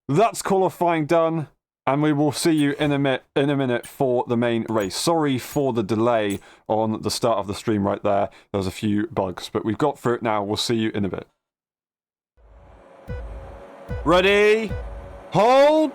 that's qualifying done. And we will see you in a minute for the main race. Sorry for the delay on the start of the stream right there. There was a few bugs, but we've got through it now. We'll see you in a bit. Ready? Hold.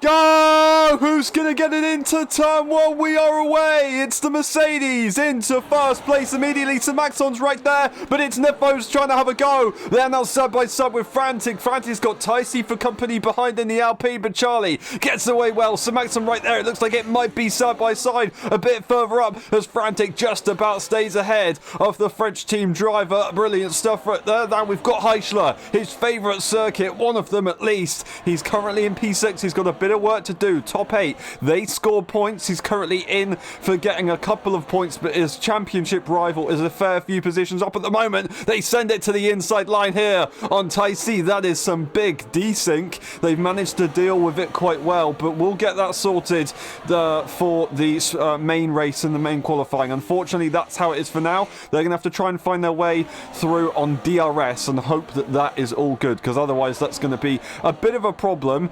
Go! Who's going to get it into turn one? We are away. It's the Mercedes into first place immediately. So Maxon's right there, but it's Nefo's trying to have a go. They're now side by side with Frantic. Frantic's got Ticey for company behind in the Alpine, but Charlie gets away well. So Maxon right there. It looks like it might be side by side a bit further up as Frantic just about stays ahead of the French team driver. Brilliant stuff right there. Now we've got Heischler, his favourite circuit, one of them at least. He's currently in P6. He's got a bit of work to do. Top 8, they score points. He's currently in for getting a couple of points, but his championship rival is a fair few positions up at the moment. They send it to the inside line here on Ticey. That is some big desync. They've managed to deal with it quite well, but we'll get that sorted for the main race and the main qualifying. Unfortunately, that's how it is for now. They're going to have to try and find their way through on DRS and hope that that is all good, because otherwise that's going to be a bit of a problem.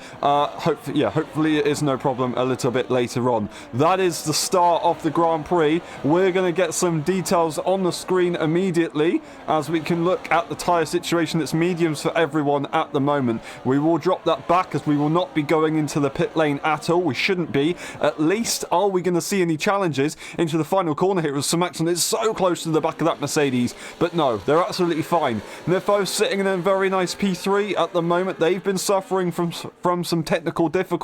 Hopefully it is no problem a little bit later on. That is the start of the Grand Prix. We're going to get some details on the screen immediately as we can look at the tyre situation. It's mediums for everyone at the moment. We will drop that back as we will not be going into the pit lane at all. We shouldn't be. At least, are we going to see any challenges into the final corner here as Sir Maxon is so close to the back of that Mercedes? But no, they're absolutely fine. Nifo sitting in a very nice P3 at the moment. They've been suffering from some technical difficulties.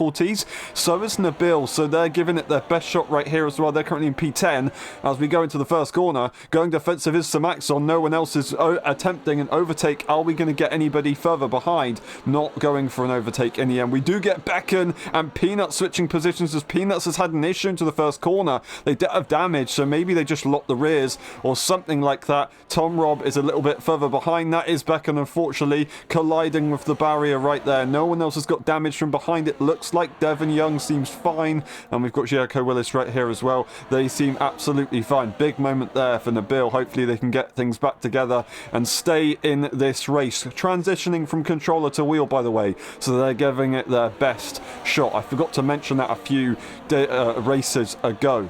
So is Nabil, so they're giving it their best shot right here as well. They're currently in P10 as we go into the first corner. Going defensive is Sir Maxon. No one else is attempting an overtake. Are we going to get anybody further behind? Not going for an overtake in the end. We do get Becken and Peanuts switching positions as Peanuts has had an issue into the first corner. They did have damage, so maybe they just locked the rears or something like that. Tom Robb is a little bit further behind. That is Becken, unfortunately, colliding with the barrier right there. No one else has got damage from behind. It looks like Devon Young seems fine, and we've got Jericho Willis right here as well. They seem absolutely fine. Big moment there for Nabil. Hopefully they can get things back together and stay in this race. Transitioning from controller to wheel, by the way, so they're giving it their best shot. I forgot to mention that a few races ago.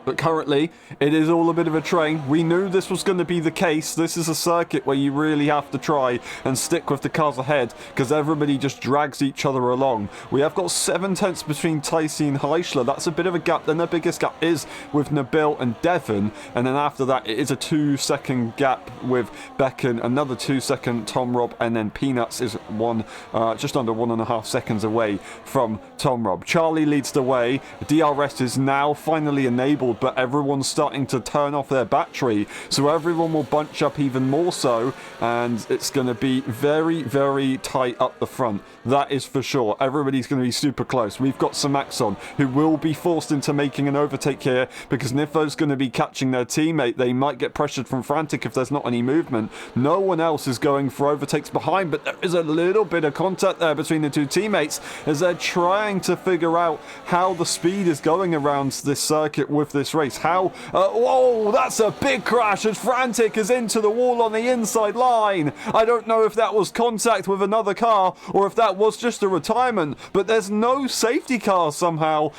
But currently, it is all a bit of a train. We knew this was going to be the case. This is a circuit where you really have to try and stick with the cars ahead because everybody just drags each other along. We have got 7 tenths between Ticey and Heischler. That's a bit of a gap. Then the biggest gap is with Nabil and Devon. And then after that, it is a 2-second gap with Becken. Another 2-second Tom Robb. And then Peanuts is just under 1.5 seconds away from Tom Robb. Charlie leads the way. DRS is now finally enabled, but everyone's starting to turn off their battery, so everyone will bunch up even more so, and it's going to be very, very tight up the front. That is for sure. Everybody's going to be super close. We've got Sir Maxon, who will be forced into making an overtake here because Nifo's going to be catching their teammate. They might get pressured from Frantic if there's not any movement. No one else is going for overtakes behind, but there is a little bit of contact there between the two teammates as they're trying to figure out how the speed is going around this circuit with this race. Whoa, that's a big crash as Frantic is into the wall on the inside line. I don't know if that was contact with another car or if that was just a retirement, but there's no safety car somehow.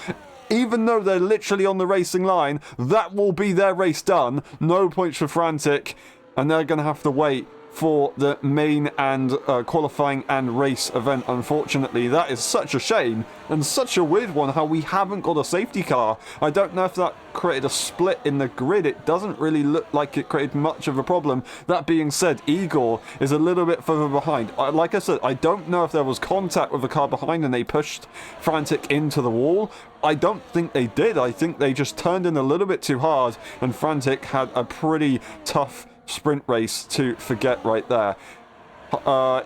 Even though they're literally on the racing line, that will be their race done. No points for Frantic, and they're going to have to wait for the main and qualifying and race event. Unfortunately, that is such a shame and such a weird one how we haven't got a safety car. I don't know if that created a split in the grid. It doesn't really look like it created much of a problem. That being said, Igor is a little bit further behind. Like I said, I don't know if there was contact with the car behind and they pushed Frantic into the wall. I don't think they did. I think they just turned in a little bit too hard and Frantic had a pretty tough sprint race to forget right there.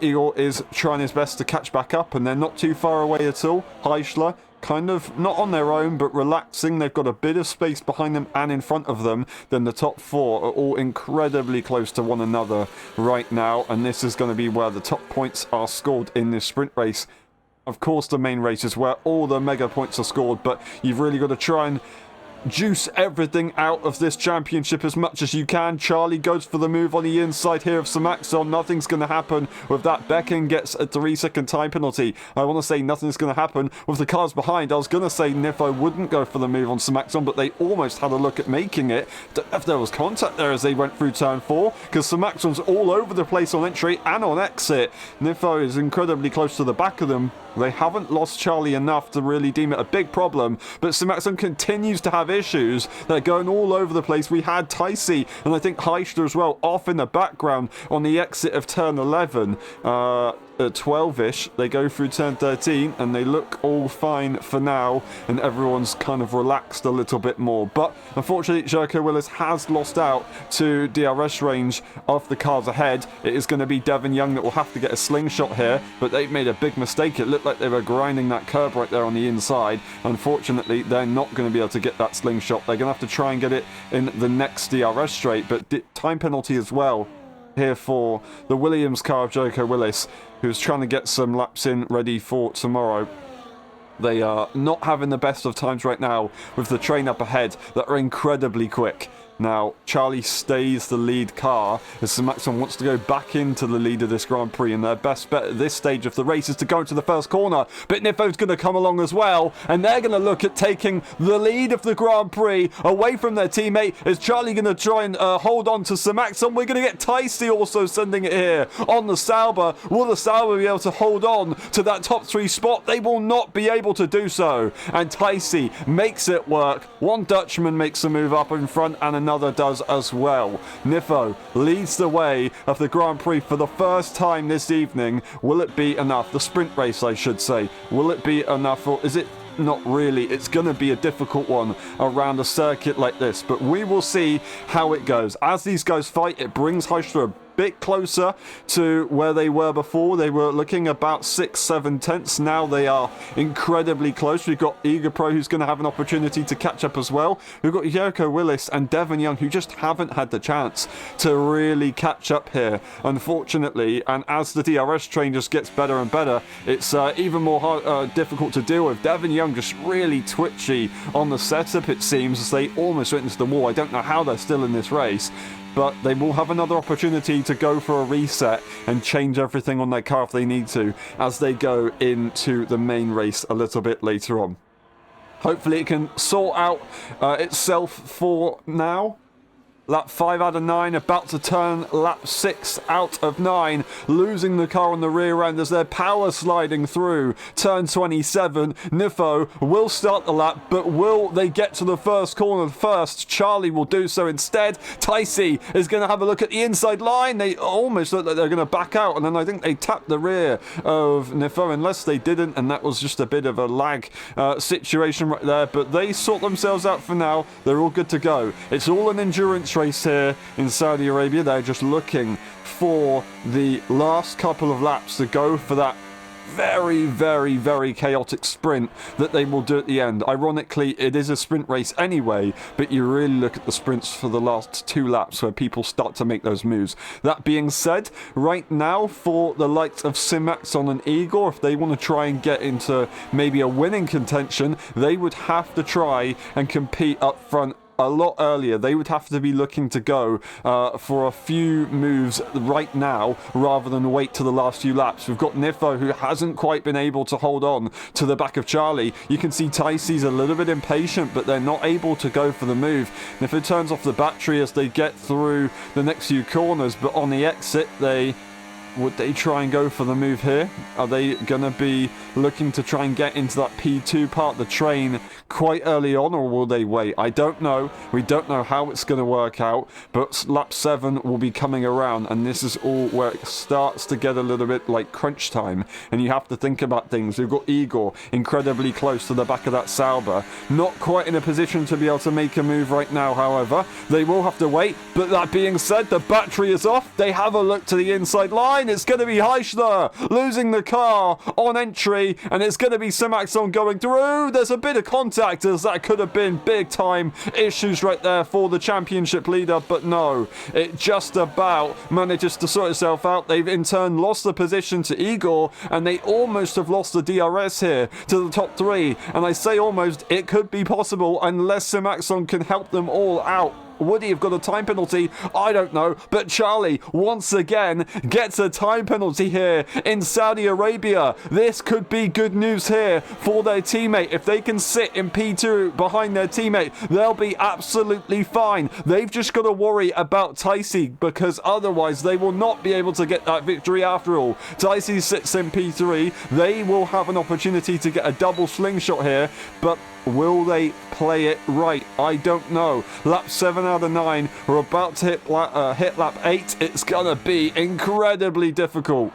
Igor is trying his best to catch back up, and they're not too far away at all. Heischler kind of not on their own, but relaxing. They've got a bit of space behind them and in front of them. Then the top 4 are all incredibly close to one another right now, and this is going to be where the top points are scored in this sprint race. Of course, the main race is where all the mega points are scored, but you've really got to try and juice everything out of this championship as much as you can. Charlie goes for the move on the inside here of Samaxon. Nothing's going to happen with that. Becken gets a 3-second time penalty. I want to say nothing's going to happen with the cars behind. I was going to say Nifo wouldn't go for the move on Samaxon, but they almost had a look at making it. Don't know if there was contact there as they went through turn 4, because Samaxon's all over the place on entry and on exit. Nifo is incredibly close to the back of them. They haven't lost Charlie enough to really deem it a big problem, but Samaxon continues to have issues. They're going all over the place. We had Ticey and I think Heister as well off in the background on the exit of turn 11. At 12-ish, they go through turn 13 and they look all fine for now, and everyone's kind of relaxed a little bit more. But unfortunately, Jericho Willis has lost out to DRS range of the cars ahead. It is going to be Devon Young that will have to get a slingshot here, but they've made a big mistake. It looked like they were grinding that curb right there on the inside. Unfortunately, they're not going to be able to get that slingshot. They're going to have to try and get it in the next DRS straight, but time penalty as well here for the Williams car of Jericho Willis, who's trying to get some laps in ready for tomorrow. They are not having the best of times right now with the train up ahead that are incredibly quick. Now, Charlie stays the lead car as Samaxon wants to go back into the lead of this Grand Prix, and their best bet at this stage of the race is to go into the first corner. But Nifo's going to come along as well, and they're going to look at taking the lead of the Grand Prix away from their teammate. Is Charlie going to try and hold on to Samaxon? We're going to get Ticey also sending it here on the Sauber. Will the Sauber be able to hold on to that top 3 spot? They will not be able to do so, and Ticey makes it work. One Dutchman makes a move up in front, and another does as well. Nifo leads the way of the Grand Prix for the first time this evening. Will it be enough? The sprint race, I should say. Will it be enough, or is it not really? It's going to be a difficult one around a circuit like this, but we will see how it goes. As these guys fight, it brings Heister a bit closer to where they were before. They were looking about 6-7 tenths. Now they are incredibly close. We've got Eager Pro, who's going to have an opportunity to catch up as well. We've got Jericho Willis and Devon Young, who just haven't had the chance to really catch up here, unfortunately. And as the DRS train just gets better and better, it's even more difficult to deal with. Devon Young just really twitchy on the setup, it seems, as they almost went into the wall. I don't know how they're still in this race, but they will have another opportunity to go for a reset and change everything on their car if they need to, as they go into the main race a little bit later on. Hopefully it can sort out itself for now. Lap 5 out of 9, about to turn lap 6 out of 9, losing the car on the rear end as they're power sliding through turn 27. Nifo will start the lap, but will they get to the first corner first? Charlie will do so instead. Ticey is going to have a look at the inside line. They almost look like they're going to back out, and then I think they tapped the rear of Nifo, unless they didn't, and that was just a bit of a lag situation right there, but they sort themselves out for now. They're all good to go. It's all an endurance race here in Saudi Arabia. They're just looking for the last couple of laps to go for that very, very, very chaotic sprint that they will do at the end. Ironically, it is a sprint race anyway, but you really look at the sprints for the last 2 laps where people start to make those moves. That being said, right now for the likes of Samaxon and Igor, if they want to try and get into maybe a winning contention, they would have to try and compete up front a lot earlier. They would have to be looking to go for a few moves right now rather than wait to the last few laps. We've got Nifo, who hasn't quite been able to hold on to the back of Charlie. You can see Ticey's a little bit impatient, but they're not able to go for the move. Nifo turns off the battery as they get through the next few corners, but on the exit, would they try and go for the move here? Are they going to be looking to try and get into that P2 part of the train quite early on, or will they wait? I don't know. We don't know how it's going to work out, but lap 7 will be coming around, and this is all where it starts to get a little bit like crunch time, and you have to think about things. We've got Igor incredibly close to the back of that Sauber. Not quite in a position to be able to make a move right now, however. They will have to wait, but that being said, the battery is off. They have a look to the inside line. line. It's going to be Heischler losing the car on entry, and it's going to be Simaxon going through. There's a bit of contact, as that could have been big time issues right there for the championship leader, but no, it just about manages to sort itself out. They've in turn lost the position to Igor, and they almost have lost the DRS here to the top three. And I say almost, it could be possible unless Simaxon can help them all out. Would he have got a time penalty? I don't know. But Charlie, once again, gets a time penalty here in Saudi Arabia. This could be good news here for their teammate. If they can sit in P2 behind their teammate, they'll be absolutely fine. They've just got to worry about Taisi, because otherwise they will not be able to get that victory after all. Taisi sits in P3. They will have an opportunity to get a double slingshot here, but will they play it right? I don't know. Lap 7 out of 9. We're about to hit lap 8. It's going to be incredibly difficult.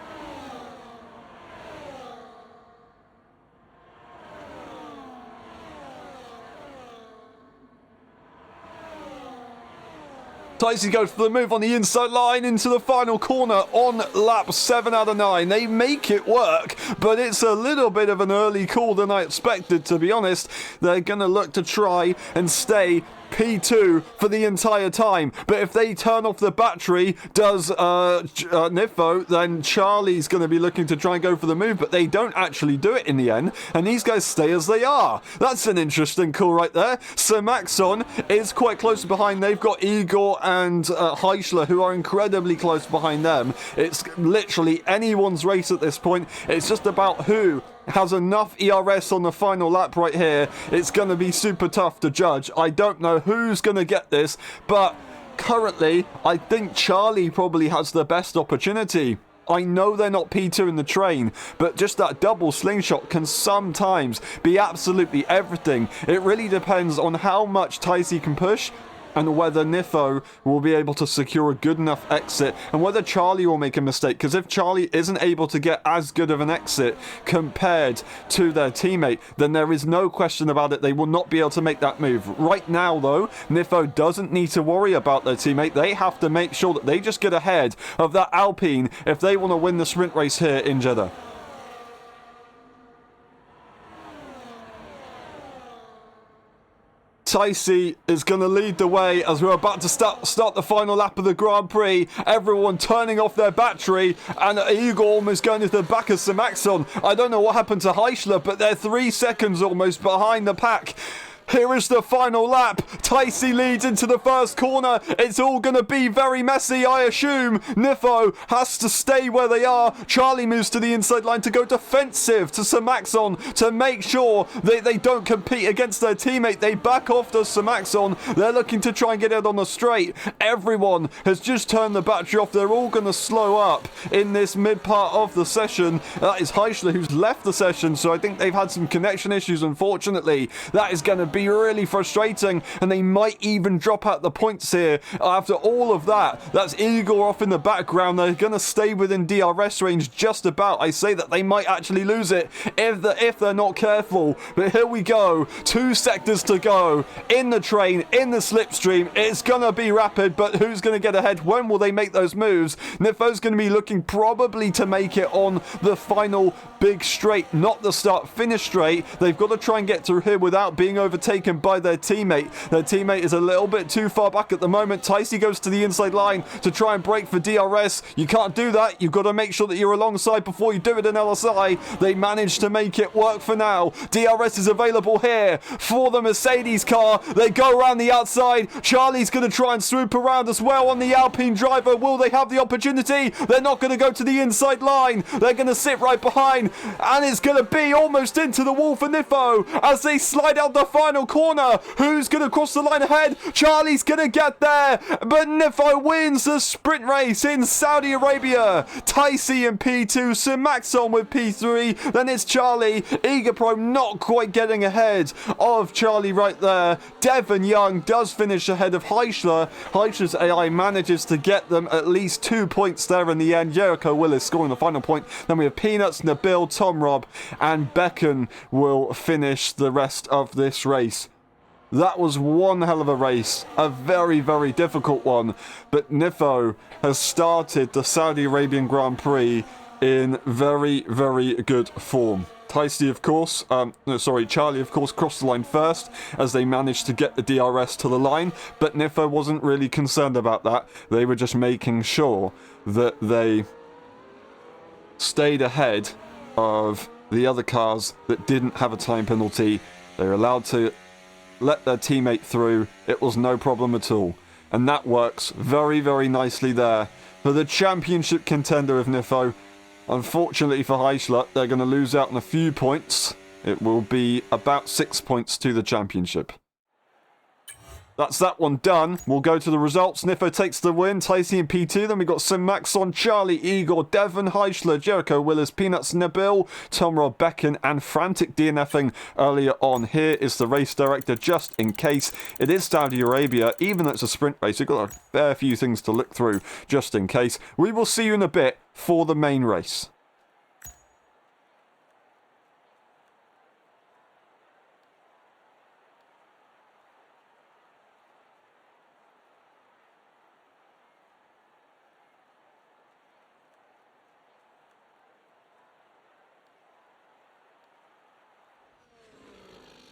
Taisi goes for the move on the inside line into the final corner on lap 7 out of 9. They make it work, but it's a little bit of an early call than I expected, to be honest. They're going to look to try and stay P2 for the entire time, but if they turn off the battery, does Nifo, then Charlie's going to be looking to try and go for the move, but they don't actually do it in the end, and these guys stay as they are. That's an interesting call right there. Simaxon is quite close behind. They've got Igor and Heischler, who are incredibly close behind them. It's literally anyone's race at this point. It's just about who has enough ERS on the final lap right here. It's going to be super tough to judge. I don't know who's going to get this, but currently I think Charlie probably has the best opportunity. I know they're not P2 in the train, but just that double slingshot can sometimes be absolutely everything. It really depends on how much Taisi can push, and whether Nifo will be able to secure a good enough exit, and whether Charlie will make a mistake, because if Charlie isn't able to get as good of an exit compared to their teammate, then there is no question about it, they will not be able to make that move. Right now though, Nifo doesn't need to worry about their teammate. They have to make sure that they just get ahead of that Alpine if they want to win the sprint race here in Jeddah. Taisi is going to lead the way as we're about to start the final lap of the Grand Prix. Everyone turning off their battery, and Igor almost going into the back of Simaxon. I don't know what happened to Heischler, but they're 3 seconds almost behind the pack. Here is the final lap. Taisi leads into the first corner. It's all going to be very messy, I assume. Nifo has to stay where they are. Charlie moves to the inside line to go defensive to Simaxon to make sure that they don't compete against their teammate. They back off to Simaxon. They're looking to try and get it on the straight. Everyone has just turned the battery off. They're all going to slow up in this mid part of the session. That is Heischler who's left the session, so I think they've had some connection issues, unfortunately. That is going to be really frustrating, and they might even drop out the points here after all of that. That's Igor off in the background. They're going to stay within DRS range just about. I say that they might actually lose it if they're not careful, but here we go. 2 sectors to go in the train, in the slipstream. It's going to be rapid, but who's going to get ahead? When will they make those moves? Nifo's going to be looking probably to make it on the final big straight, not the start-finish straight. They've got to try and get through here without being overtaken by their teammate. Their teammate is a little bit too far back at the moment. Taisi goes to the inside line to try and break for DRS. You can't do that. You've got to make sure that you're alongside before you do it in LSI. They managed to make it work for now. DRS is available here for the Mercedes car. They go around the outside. Charlie's going to try and swoop around as well on the Alpine driver. Will they have the opportunity? They're not going to go to the inside line. They're going to sit right behind, and it's going to be almost into the wall for Nifo as they slide out the final corner. Who's going to cross the line ahead? Charlie's going to get there, but Nifo wins the sprint race in Saudi Arabia. Taisi in P2, Simaxon with P3, then it's Charlie. Egapro not quite getting ahead of Charlie right there. Devon Young does finish ahead of Heischler. Heischler's AI manages to get them at least 2 points there in the end. Jericho Willis scoring the final point. Then we have Peanuts, Nabil, Tom Robb, and Becken will finish the rest of this race. That was one hell of a race, a very, very difficult one, but Nifo has started the Saudi Arabian Grand Prix in very, very good form. Charlie, of course, crossed the line first as they managed to get the DRS to the line, but Nifo wasn't really concerned about that. They were just making sure that they stayed ahead of the other cars that didn't have a time penalty. They were allowed to let their teammate through. It was no problem at all. And that works very, very nicely there for the championship contender of Nifo. Unfortunately for Heisler, they're going to lose out on a few points. It will be about 6 points to the championship. That's that one done. We'll go to the results. Nifo takes the win. Tyson in P2. Then we got Sim Maxon, Charlie, Igor, Devon, Heisler, Jericho, Willis, Peanuts, Nabil, Tom Rob, Becken, and frantic DNFing earlier on. Here is the race director, just in case. It is Saudi Arabia. Even though it's a sprint race, we've got a fair few things to look through, just in case. We will see you in a bit for the main race.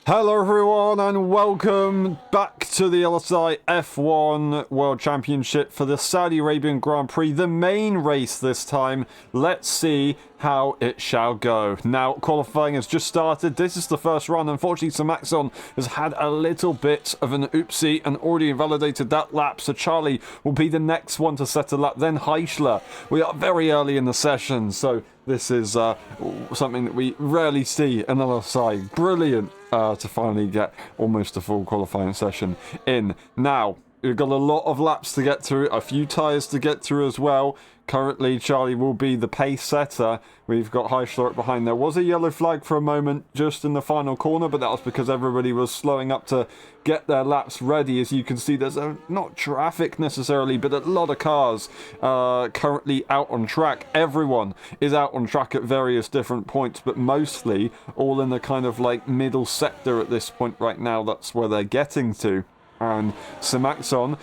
Hello everyone and welcome back to the LSI F1 World Championship for the Saudi Arabian Grand Prix, the main race this time. Let's see how it shall go. Now, qualifying has just started. This is the first run. Unfortunately, Samaxon has had a little bit of an oopsie and already invalidated that lap, so Charlie will be the next one to set a lap. Then Heisler. We are very early in the session, so this is something that we rarely see in LSI. Brilliant to finally get almost a full qualifying session in. Now, we've got a lot of laps to get through, a few tyres to get through as well. Currently, Charlie will be the pace setter. We've got Heisler behind. There was a yellow flag for a moment just in the final corner, but that was because everybody was slowing up to get their laps ready. As you can see, there's not traffic necessarily, but a lot of cars currently out on track. Everyone is out on track at various different points, but mostly all in the kind of like middle sector at this point right now. That's where they're getting to. And Samaxon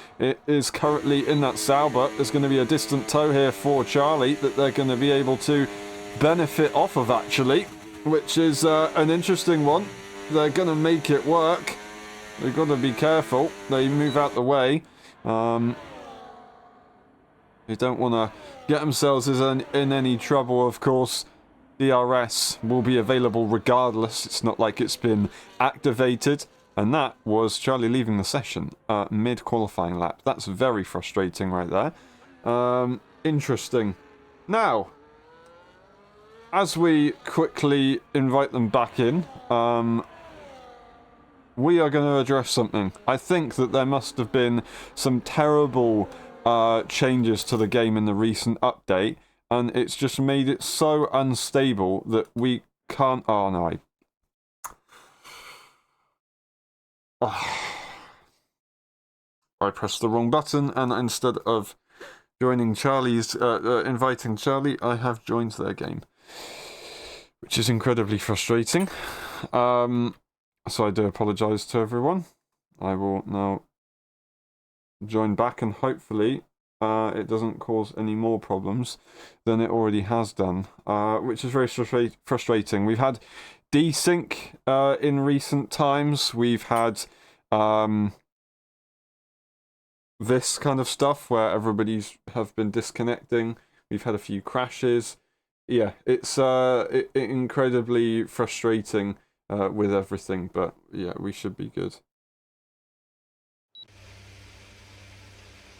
is currently in that Sauber. There's going to be a distant tow here for Charlie that they're going to be able to benefit off of, actually, which is an interesting one. They're going to make it work. They've got to be careful. They move out the way. They don't want to get themselves in any trouble, of course. DRS will be available regardless. It's not like it's been activated. And that was Charlie leaving the session mid-qualifying lap. That's very frustrating right there. Interesting. Now, as we quickly invite them back in, we are going to address something. I think that there must have been some terrible changes to the game in the recent update, and it's just made it so unstable that we can't... Oh, no, I pressed the wrong button, and instead of joining Charlie's, inviting Charlie, I have joined their game, which is incredibly frustrating. So I do apologise to everyone. I will now join back, and hopefully it doesn't cause any more problems than it already has done, which is very frustrating. We've had desync in recent times. We've had this kind of stuff where everybody's have been disconnecting. We've had a few crashes. Yeah, it's incredibly frustrating with everything, but yeah, we should be good.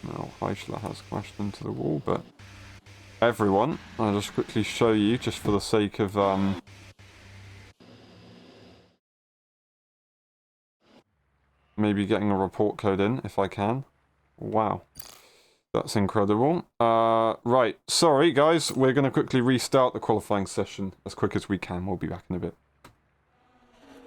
Now, Heisler has crashed into the wall, but everyone, I'll just quickly show you, just for the sake of maybe getting a report code in, if I can. Wow. That's incredible. Right, sorry guys, we're going to quickly restart the qualifying session as quick as we can. We'll be back in a bit.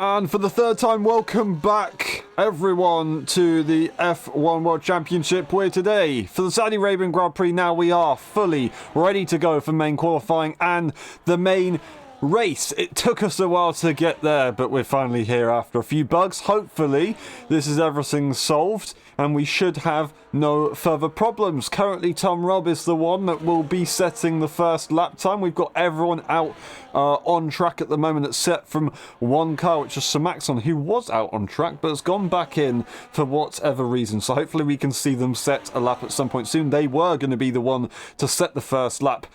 And for the third time, welcome back, everyone, to the F1 World Championship, where today, for the Saudi Arabian Grand Prix, now we are fully ready to go for main qualifying and the main race. It took us a while to get there, but we're finally here after a few bugs. Hopefully, this is everything solved, and we should have no further problems. Currently, Tom Robb is the one that will be setting the first lap time. We've got everyone out on track at the moment except from one car, which is Sir Maxon, who was out on track but has gone back in for whatever reason. So hopefully we can see them set a lap at some point soon. They were going to be the one to set the first lap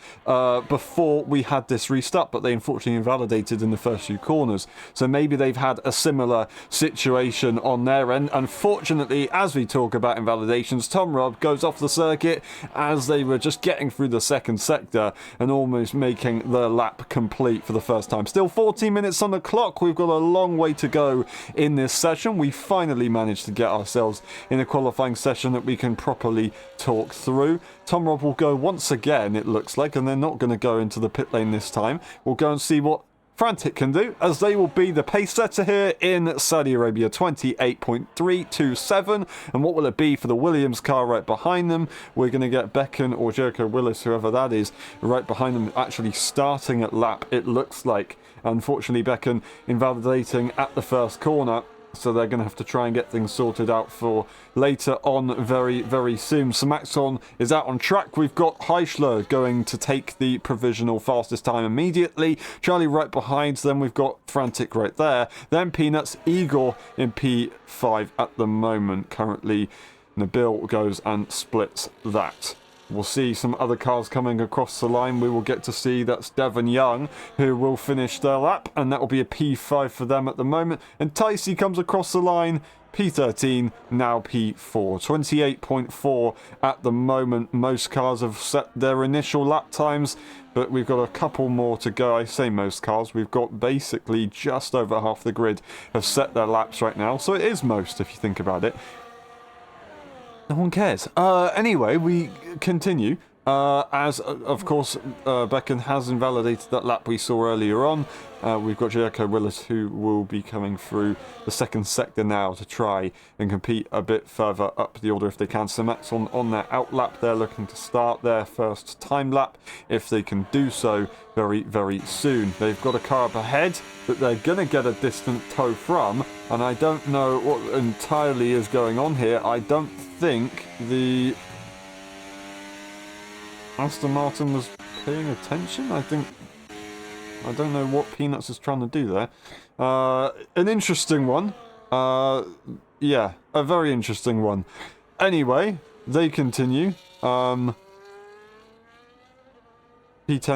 before we had this restart, but they unfortunately invalidated in the first few corners. So maybe they've had a similar situation on their end. Unfortunately, as we talk about invalidations, Tom Robb goes off the circuit as they were just getting through the second sector and almost making the lap complete for the first time. Still 14 minutes on the clock. We've got a long way to go in this session. We finally managed to get ourselves in a qualifying session that we can properly talk through. Tom Robb will go once again, it looks like, and they're not going to go into the pit lane this time. We'll go and see what Frantic can do, as they will be the pace setter here in Saudi Arabia. 28.327. And what will it be for the Williams car right behind them? We're going to get Becken or Jericho Willis, whoever that is, right behind them, actually starting at lap, it looks like. Unfortunately, Becken invalidating at the first corner, so they're going to have to try and get things sorted out for later on very, very soon. So Maxon is out on track. We've got Heischler going to take the provisional fastest time immediately. Charlie right behind them. We've got Frantic right there. Then Peanuts, Igor in P5 at the moment. Currently, Nabil goes and splits that. We'll see some other cars coming across the line. We will get to see that's Devon Young who will finish their lap, and that will be a P5 for them at the moment. And Ticey comes across the line, P13, now P4. 28.4 at the moment. Most cars have set their initial lap times, but we've got a couple more to go. I say most cars. We've got basically just over half the grid have set their laps right now, so it is most if you think about it. No one cares. Anyway, we continue. As, of course, Becken has invalidated that lap we saw earlier on. We've got Jericho Willis, who will be coming through the second sector now to try and compete a bit further up the order if they can. So Max on their out lap, they're looking to start their first time lap if they can do so very, very soon. They've got a car up ahead that they're going to get a distant tow from, and I don't know what entirely is going on here. I don't think the Aston Martin was paying attention. I don't know what Peanuts is trying to do there. An interesting one. Yeah, a very interesting one. Anyway, they continue. P10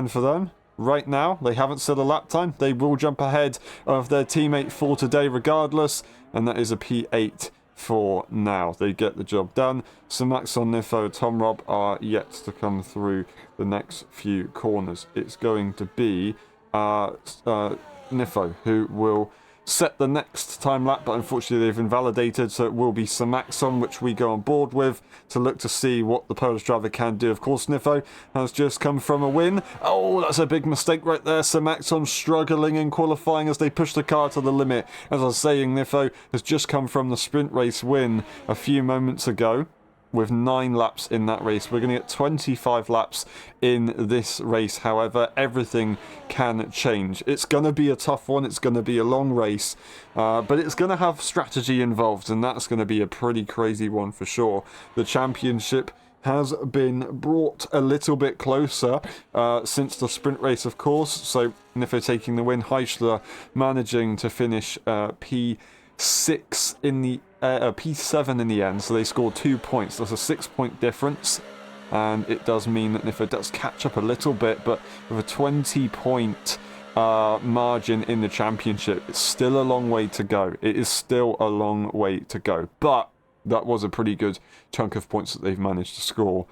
for them. Right now, they haven't set a lap time. They will jump ahead of their teammate for today regardless, and that is a P8 for now. They get the job done. So Maxon, Nifo, Tom Robb are yet to come through the next few corners. It's going to be Nifo who will set the next time lap, but unfortunately they've invalidated, so it will be Sir Maxon, which we go on board with to look to see what the Polish driver can do. Of course, Nifo has just come from a win. Oh, that's a big mistake right there. Sir Maxon struggling in qualifying as they push the car to the limit. As I was saying, Nifo has just come from the sprint race win a few moments ago, with 9 laps in that race. We're going to get 25 laps in this race. However, everything can change. It's going to be a tough one. It's going to be a long race, but it's going to have strategy involved, and that's going to be a pretty crazy one for sure. The championship has been brought a little bit closer since the sprint race, of course. So Nifo taking the win, Heischler managing to finish P6 in the P7 in the end, so they scored 2 points. There's a 6-point difference, and it does mean that Nifo does catch up a little bit, but with a 20-point margin in the championship, it's still a long way to go. It is still a long way to go, but that was a pretty good chunk of points that they've managed to score.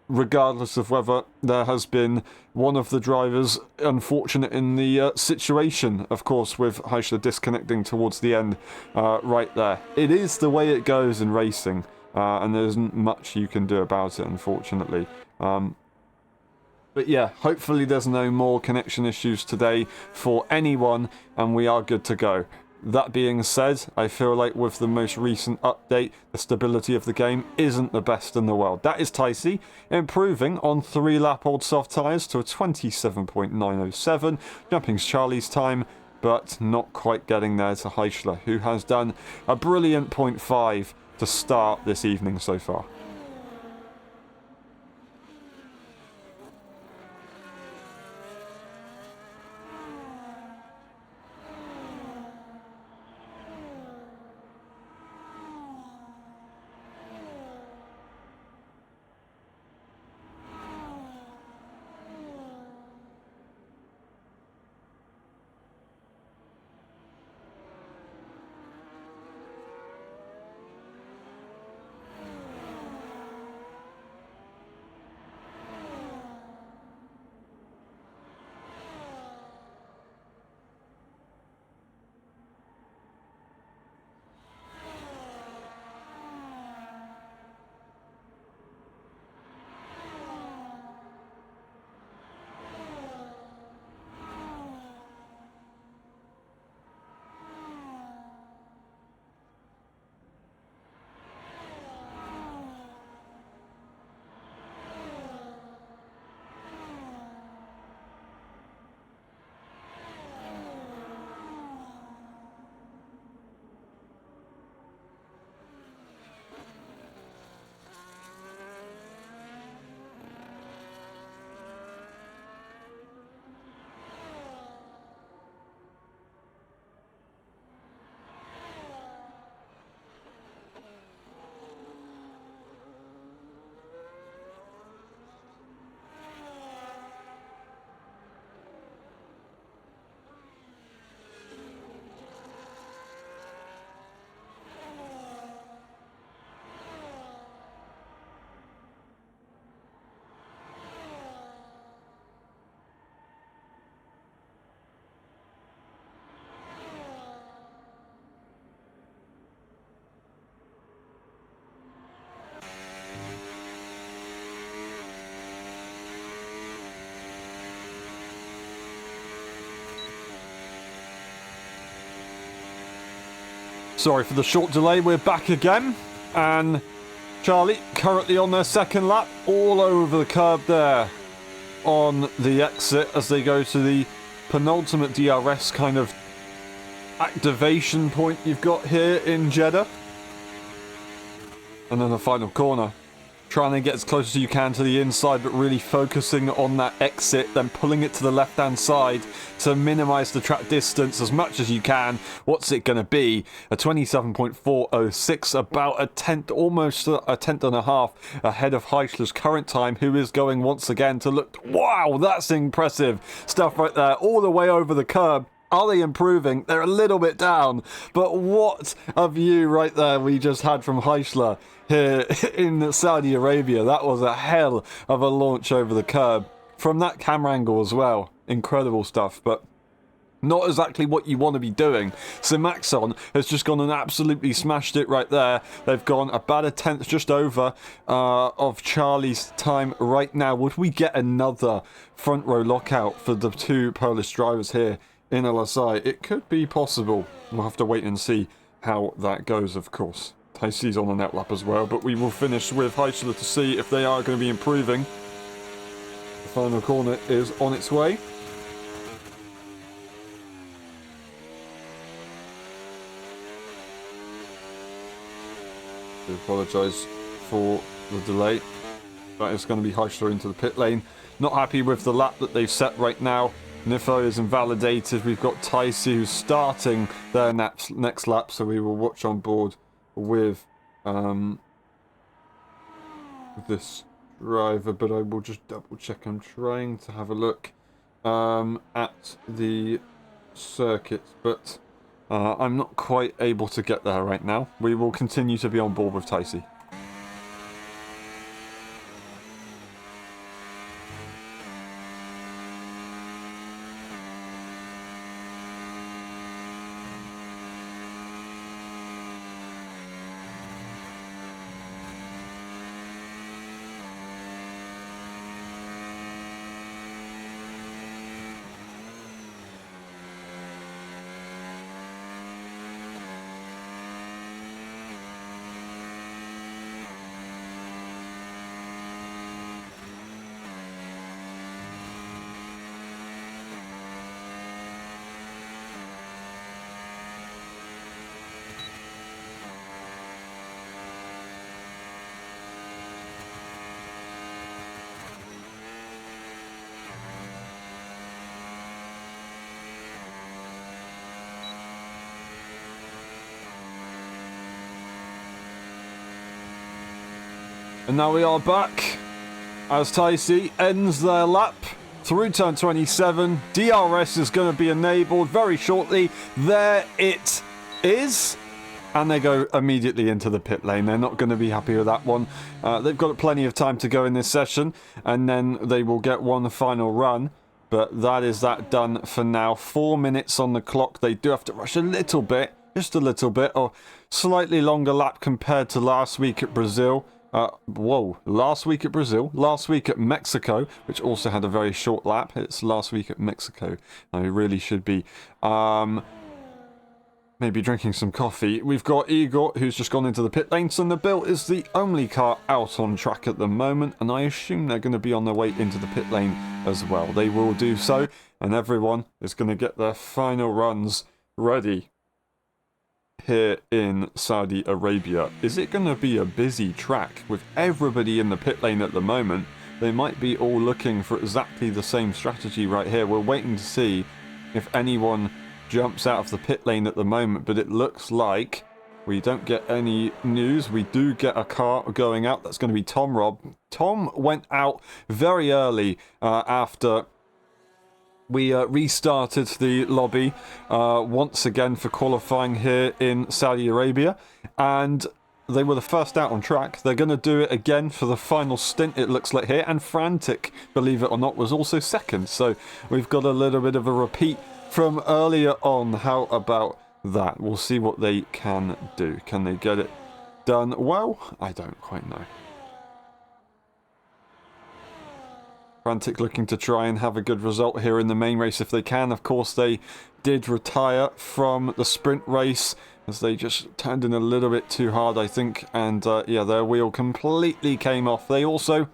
Regardless of whether there has been one of the drivers unfortunate in the situation, of course, with Heischler disconnecting towards the end right there. It is the way it goes in racing, and there isn't much you can do about it, unfortunately. But yeah, hopefully there's no more connection issues today for anyone, and we are good to go. That being said, I feel like with the most recent update, the stability of the game isn't the best in the world. That is Ticey, improving on 3-lap-old soft tyres to a 27.907, jumping Charlie's time, but not quite getting there to Heichler, who has done a brilliant 0.5 to start this evening so far. Sorry for the short delay, we're back again, and Charlie currently on their second lap, all over the curb there on the exit as they go to the penultimate DRS kind of activation point you've got here in Jeddah. And then the final corner. Trying to get as close as you can to the inside, but really focusing on that exit, then pulling it to the left-hand side to minimize the track distance as much as you can. What's it going to be? A 27.406, about a tenth, almost a tenth and a half ahead of Heichler's current time, who is going once again to look... Wow, that's impressive stuff right there, all the way over the curb. Are they improving? They're a little bit down, but what a view right there we just had from Heichler here in Saudi Arabia. That was a hell of a launch over the curb from that camera angle as well. Incredible stuff, but not exactly what you want to be doing. So Maxon has just gone and absolutely smashed it right there. They've gone about a tenth just over of Charlie's time right now. Would we get another front row lockout for the two Polish drivers here in LSI? It could be possible. We'll have to wait and see how that goes, of course. Ticey's on a net lap as well, but we will finish with Heichler to see if they are going to be improving. The final corner is on its way. I apologise for the delay. That is going to be Heichler into the pit lane. Not happy with the lap that they've set right now. Nifo is invalidated. We've got Ticey who's starting their next lap, so we will watch on board with this driver, but I will just double check. I'm trying to have a look at the circuit, but I'm not quite able to get there right now. We will continue to be on board with Ticey. And now we are back as Taisi ends their lap through turn 27. DRS is going to be enabled very shortly. There it is. And they go immediately into the pit lane. They're not going to be happy with that one. They've got plenty of time to go in this session, and then they will get one final run. But that is that done for now. 4 minutes on the clock. They do have to rush a little bit, just a little bit, or slightly longer lap compared to last week at Brazil. Last week at Brazil, last week at Mexico, which also had a very short lap. It's last week at Mexico. I really should be maybe drinking some coffee. We've got Igor, who's just gone into the pit lane. So Nabil is the only car out on track at the moment, and I assume they're going to be on their way into the pit lane as well. They will do so, and everyone is going to get their final runs ready here in Saudi Arabia. Is it going to be a busy track with everybody in the pit lane at the moment? They might be all looking for exactly the same strategy right here. We're waiting to see if anyone jumps out of the pit lane at the moment, but it looks like we don't get any news. We do get a car going out. That's going to be Tom Robb. Tom went out very early after we restarted the lobby once again for qualifying here in Saudi Arabia, and they were the first out on track. They're going to do it again for the final stint, it looks like here, and Frantic, believe it or not, was also second. So we've got a little bit of a repeat from earlier on. How about that? We'll see what they can do. Can they get it done well? I don't quite know. Frantic looking to try and have a good result here in the main race if they can. Of course, they did retire from the sprint race as they just turned in a little bit too hard, I think. And yeah, their wheel completely came off. They also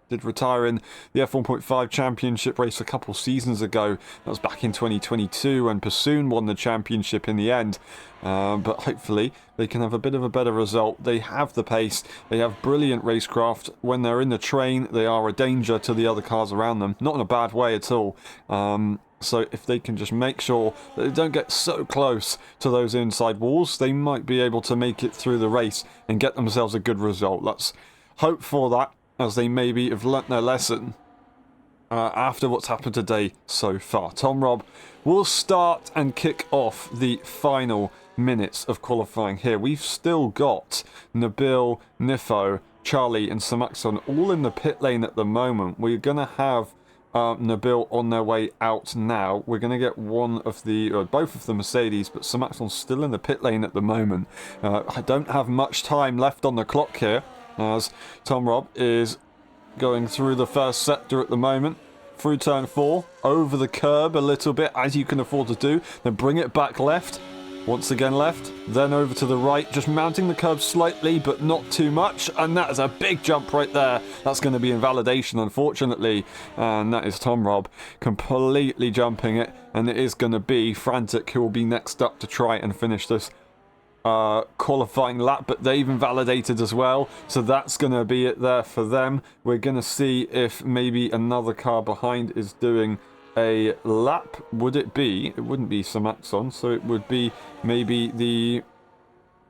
did retire in the F1.5 Championship race a couple seasons ago. That was back in 2022 when Pursoon won the championship in the end. But hopefully they can have a bit of a better result. They have the pace. They have brilliant racecraft. When they're in the train, they are a danger to the other cars around them. Not in a bad way at all. So if they can just make sure that they don't get so close to those inside walls, they might be able to make it through the race and get themselves a good result. Let's hope for that, as they maybe have learnt their lesson after what's happened today so far. Tom Robb will start and kick off the final minutes of qualifying here. We've still got Nabil, Nifo, Charlie and Samaxon all in the pit lane at the moment. We're going to have Nabil on their way out now. We're going to get one of the, both of the Mercedes, but Samaxon's still in the pit lane at the moment. I don't have much time left on the clock here, as Tom Robb is going through the first sector at the moment, through turn 4, over the curb a little bit, as you can afford to do, then bring it back left, once again left, then over to the right, just mounting the curb slightly, but not too much, and that is a big jump right there. That's going to be invalidation, unfortunately, and that is Tom Robb completely jumping it, and it is going to be Frantic who will be next up to try and finish this qualifying lap, but they've invalidated as well, so that's going to be it there for them. We're going to see if maybe another car behind is doing a lap. Would it be? It wouldn't be Samaxon, so it would be maybe the...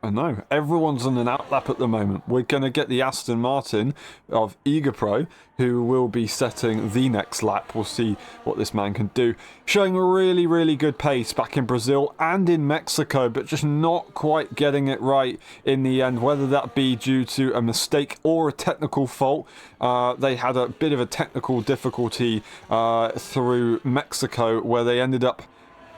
I know, everyone's on an out lap at the moment. We're going to get the Aston Martin of Egapro, who will be setting the next lap. We'll see what this man can do. Showing really, really good pace back in Brazil and in Mexico, but just not quite getting it right in the end, whether that be due to a mistake or a technical fault. They had a bit of a technical difficulty through Mexico, where they ended up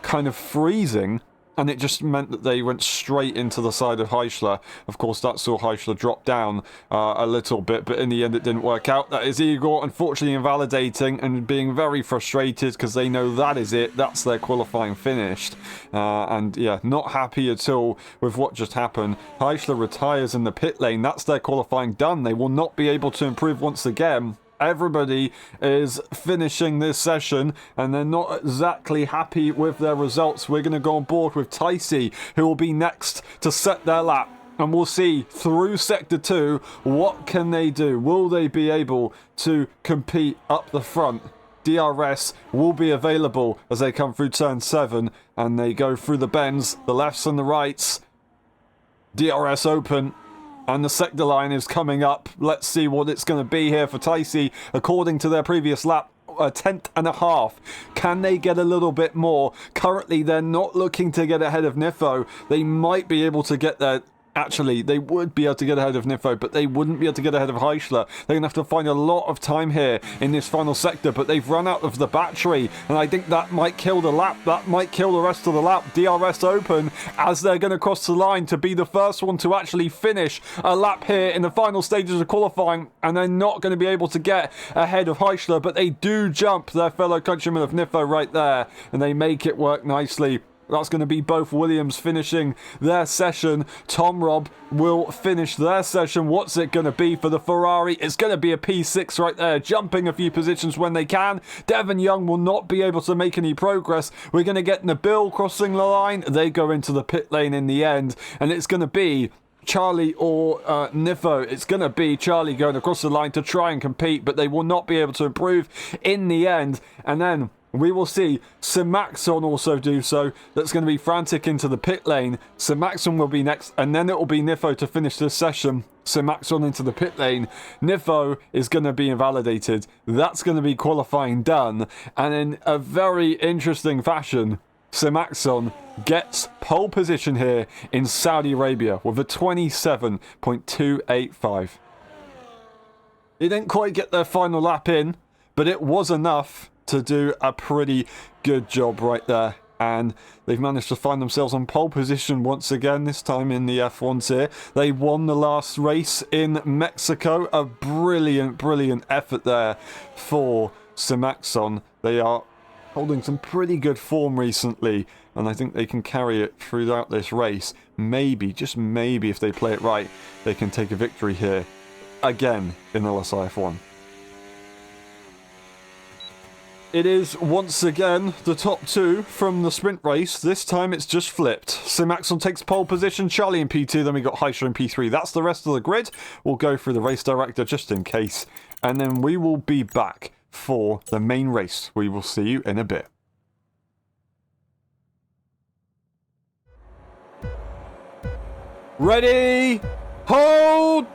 kind of freezing, and it just meant that they went straight into the side of Heisler. Of course, that saw Heisler drop down a little bit, but in the end it didn't work out. That is Igor, unfortunately, invalidating and being very frustrated because they know that is it. That's their qualifying finished. And yeah, not happy at all with what just happened. Heisler retires in the pit lane. That's their qualifying done. They will not be able to improve once again. Everybody is finishing this session and they're not exactly happy with their results. We're going to go on board with Taisi, who will be next to set their lap, and we'll see through sector 2 what can they do. Will they be able to compete up the front? DRS will be available as they come through turn 7 and they go through the bends, the lefts and the rights. DRS open. And the sector line is coming up. Let's see what it's going to be here for Taisi. According to their previous lap, a tenth and a half. Can they get a little bit more? Currently, they're not looking to get ahead of Nifo. They might be able to get there. Actually, they would be able to get ahead of Nifo, but they wouldn't be able to get ahead of Heischler. They're going to have to find a lot of time here in this final sector, but they've run out of the battery, and I think that might kill the lap. That might kill the rest of the lap. DRS open as they're going to cross the line to be the first one to actually finish a lap here in the final stages of qualifying, and they're not going to be able to get ahead of Heischler, but they do jump their fellow countrymen of Nifo right there, and they make it work nicely. That's going to be both Williams finishing their session. Tom Robb will finish their session. What's it going to be for the Ferrari? It's going to be a P6 right there, jumping a few positions when they can. Devon Young will not be able to make any progress. We're going to get Nabil crossing the line. They go into the pit lane in the end, and it's going to be Charlie or Nifo. It's going to be Charlie going across the line to try and compete, but they will not be able to improve in the end. And then we will see Simaxon also do so. That's going to be Frantic into the pit lane. Simaxon will be next, and then it will be Nifo to finish this session. Simaxon into the pit lane. Nifo is going to be invalidated. That's going to be qualifying done. And in a very interesting fashion, Simaxon gets pole position here in Saudi Arabia with a 27.285. He didn't quite get their final lap in, but it was enough to do a pretty good job right there. And they've managed to find themselves on pole position once again, this time in the F1 tier. They won the last race in Mexico. A brilliant, brilliant effort there for Simaxon. They are holding some pretty good form recently, and I think they can carry it throughout this race. Maybe, just maybe, if they play it right, they can take a victory here again in LSI F1. It is once again the top two from the sprint race. This time it's just flipped. Simaxon takes pole position, Charlie in P2, then we got Heischer in P3. That's the rest of the grid. We'll go through the race director just in case, and then we will be back for the main race. We will see you in a bit. Ready, hold,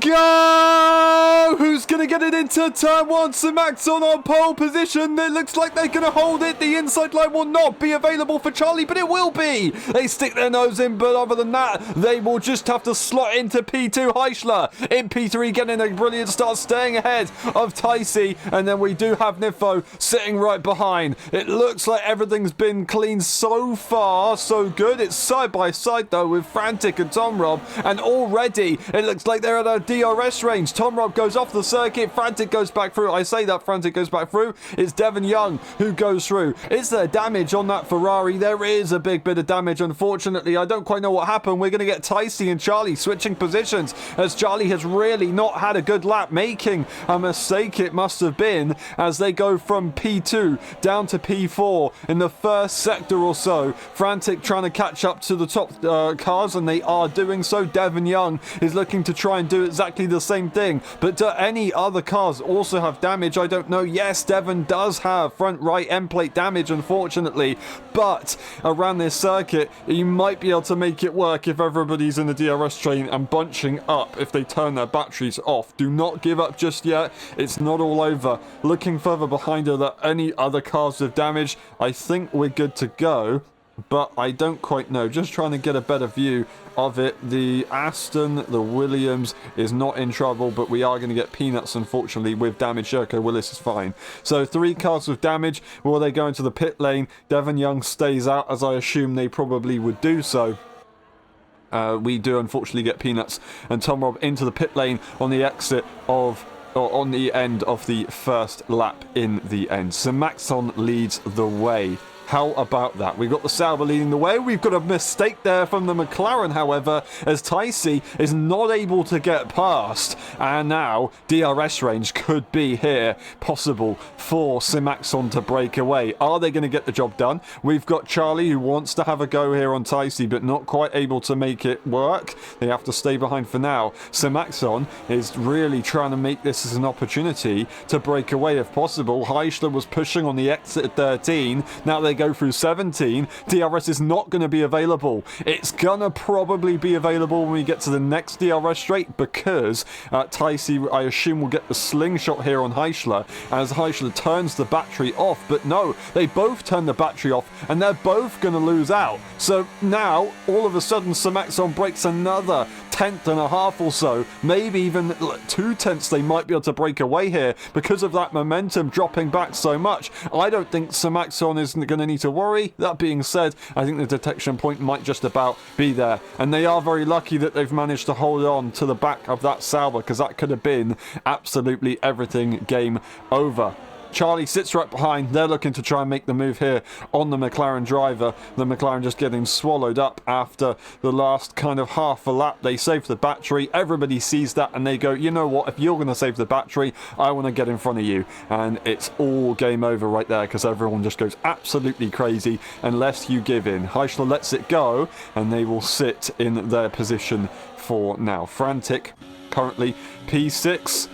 go! Who's going to get it into turn one? Simaxon on pole position. It looks like they're going to hold it. The inside line will not be available for Charlie, but it will be. They stick their nose in, but other than that, they will just have to slot into P2. Heischler in P3 getting a brilliant start, staying ahead of Taisi. And then we do have Nifo sitting right behind. It looks like everything's been clean so far. So good. It's side by side, though, with Frantic and Tom Robb. And already, it looks like they're at a DRS range. Tom Robb goes off the circuit. Frantic goes back through. I say that Frantic goes back through. It's Devon Young who goes through. Is there damage on that Ferrari? There is a big bit of damage, unfortunately. I don't quite know what happened. We're going to get Taisi and Charlie switching positions, as Charlie has really not had a good lap, making a mistake it must have been, as they go from P2 down to P4 in the first sector or so. Frantic trying to catch up to the top cars, and they are doing so. Devon Young is looking to try and do exactly the same thing, but do any other cars also have damage? I don't know. Yes, Devon does have front right end plate damage, unfortunately, but around this circuit you might be able to make it work if everybody's in the DRS train and bunching up if they turn their batteries off. Do not give up just yet. It's not all over. Looking further behind are there any other cars with damage? I think we're good to go, but I don't quite know. Just trying to get a better view of it. The Aston, the Williams is not in trouble, but we are going to get Peanuts, unfortunately, with damage. Sherco Willis is fine. So 3 cars with damage. Will they go into the pit lane? Devon Young stays out, as I assume they probably would do so. We do unfortunately get Peanuts and Tom Robb into the pit lane on the exit of, or on the end of the first lap in the end. Simaxon leads the way. How about that? We've got the Sauber leading the way. We've got a mistake there from the McLaren, however, as Taisi is not able to get past. And now DRS range could be here, possible for Simaxon to break away. Are they going to get the job done? We've got Charlie, who wants to have a go here on Taisi, but not quite able to make it work. They have to stay behind for now. Simaxon is really trying to make this as an opportunity to break away if possible. Heischler was pushing on the exit at 13. Now they're go through 17, DRS is not going to be available. It's going to probably be available when we get to the next DRS straight, because Taisi, I assume, will get the slingshot here on Heischler as Heischler turns the battery off. But no, they both turn the battery off and they're both going to lose out. So now, all of a sudden, Samaxon breaks another tenth and a half or so, maybe even 2 tenths they might be able to break away here because of that momentum dropping back so much. I don't think Samaxon is going to need to worry. That being said, I think the detection point might just about be there, and they are very lucky that they've managed to hold on to the back of that Sauber, because that could have been absolutely everything game over. Charlie sits right behind. They're looking to try and make the move here on the McLaren driver. The McLaren just getting swallowed up after the last kind of half a lap. They save the battery. Everybody sees that and they go, you know what, if you're going to save the battery, I want to get in front of you. And it's all game over right there, because everyone just goes absolutely crazy unless you give in. Heischler lets it go and they will sit in their position for now. Frantic, currently P6.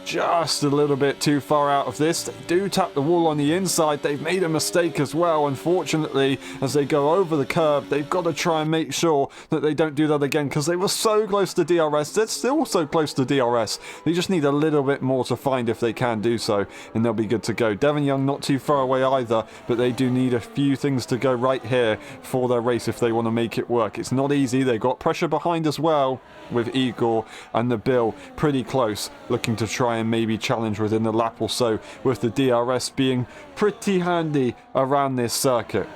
Just a little bit too far out of this. They do tap the wall on the inside. They've made a mistake as well. Unfortunately, as they go over the curb, they've got to try and make sure that they don't do that again, because they were so close to DRS. They're still so close to DRS. They just need a little bit more to find if they can do so, and they'll be good to go. Devon Young not too far away either, but they do need a few things to go right here for their race if they want to make it work. It's not easy. They've got pressure behind as well, with Igor and the Bill pretty close, looking to try and maybe challenge within the lap or so, with the DRS being pretty handy around this circuit.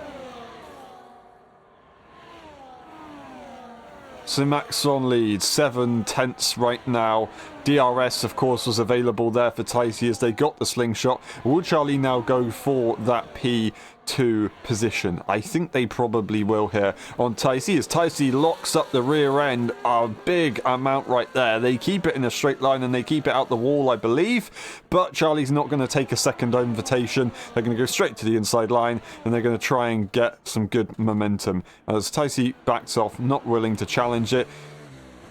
Samaxon leads 7 tenths right now. DRS, of course, was available there for Taisi as they got the slingshot. Will Charlie now go for that P2 position? I think they probably will here on Taisi, as Taisi locks up the rear end a big amount right there. They keep it in a straight line and they keep it out the wall, I believe, but Charlie's not going to take a second invitation. They're going to go straight to the inside line and they're going to try and get some good momentum as Taisi backs off, not willing to challenge it.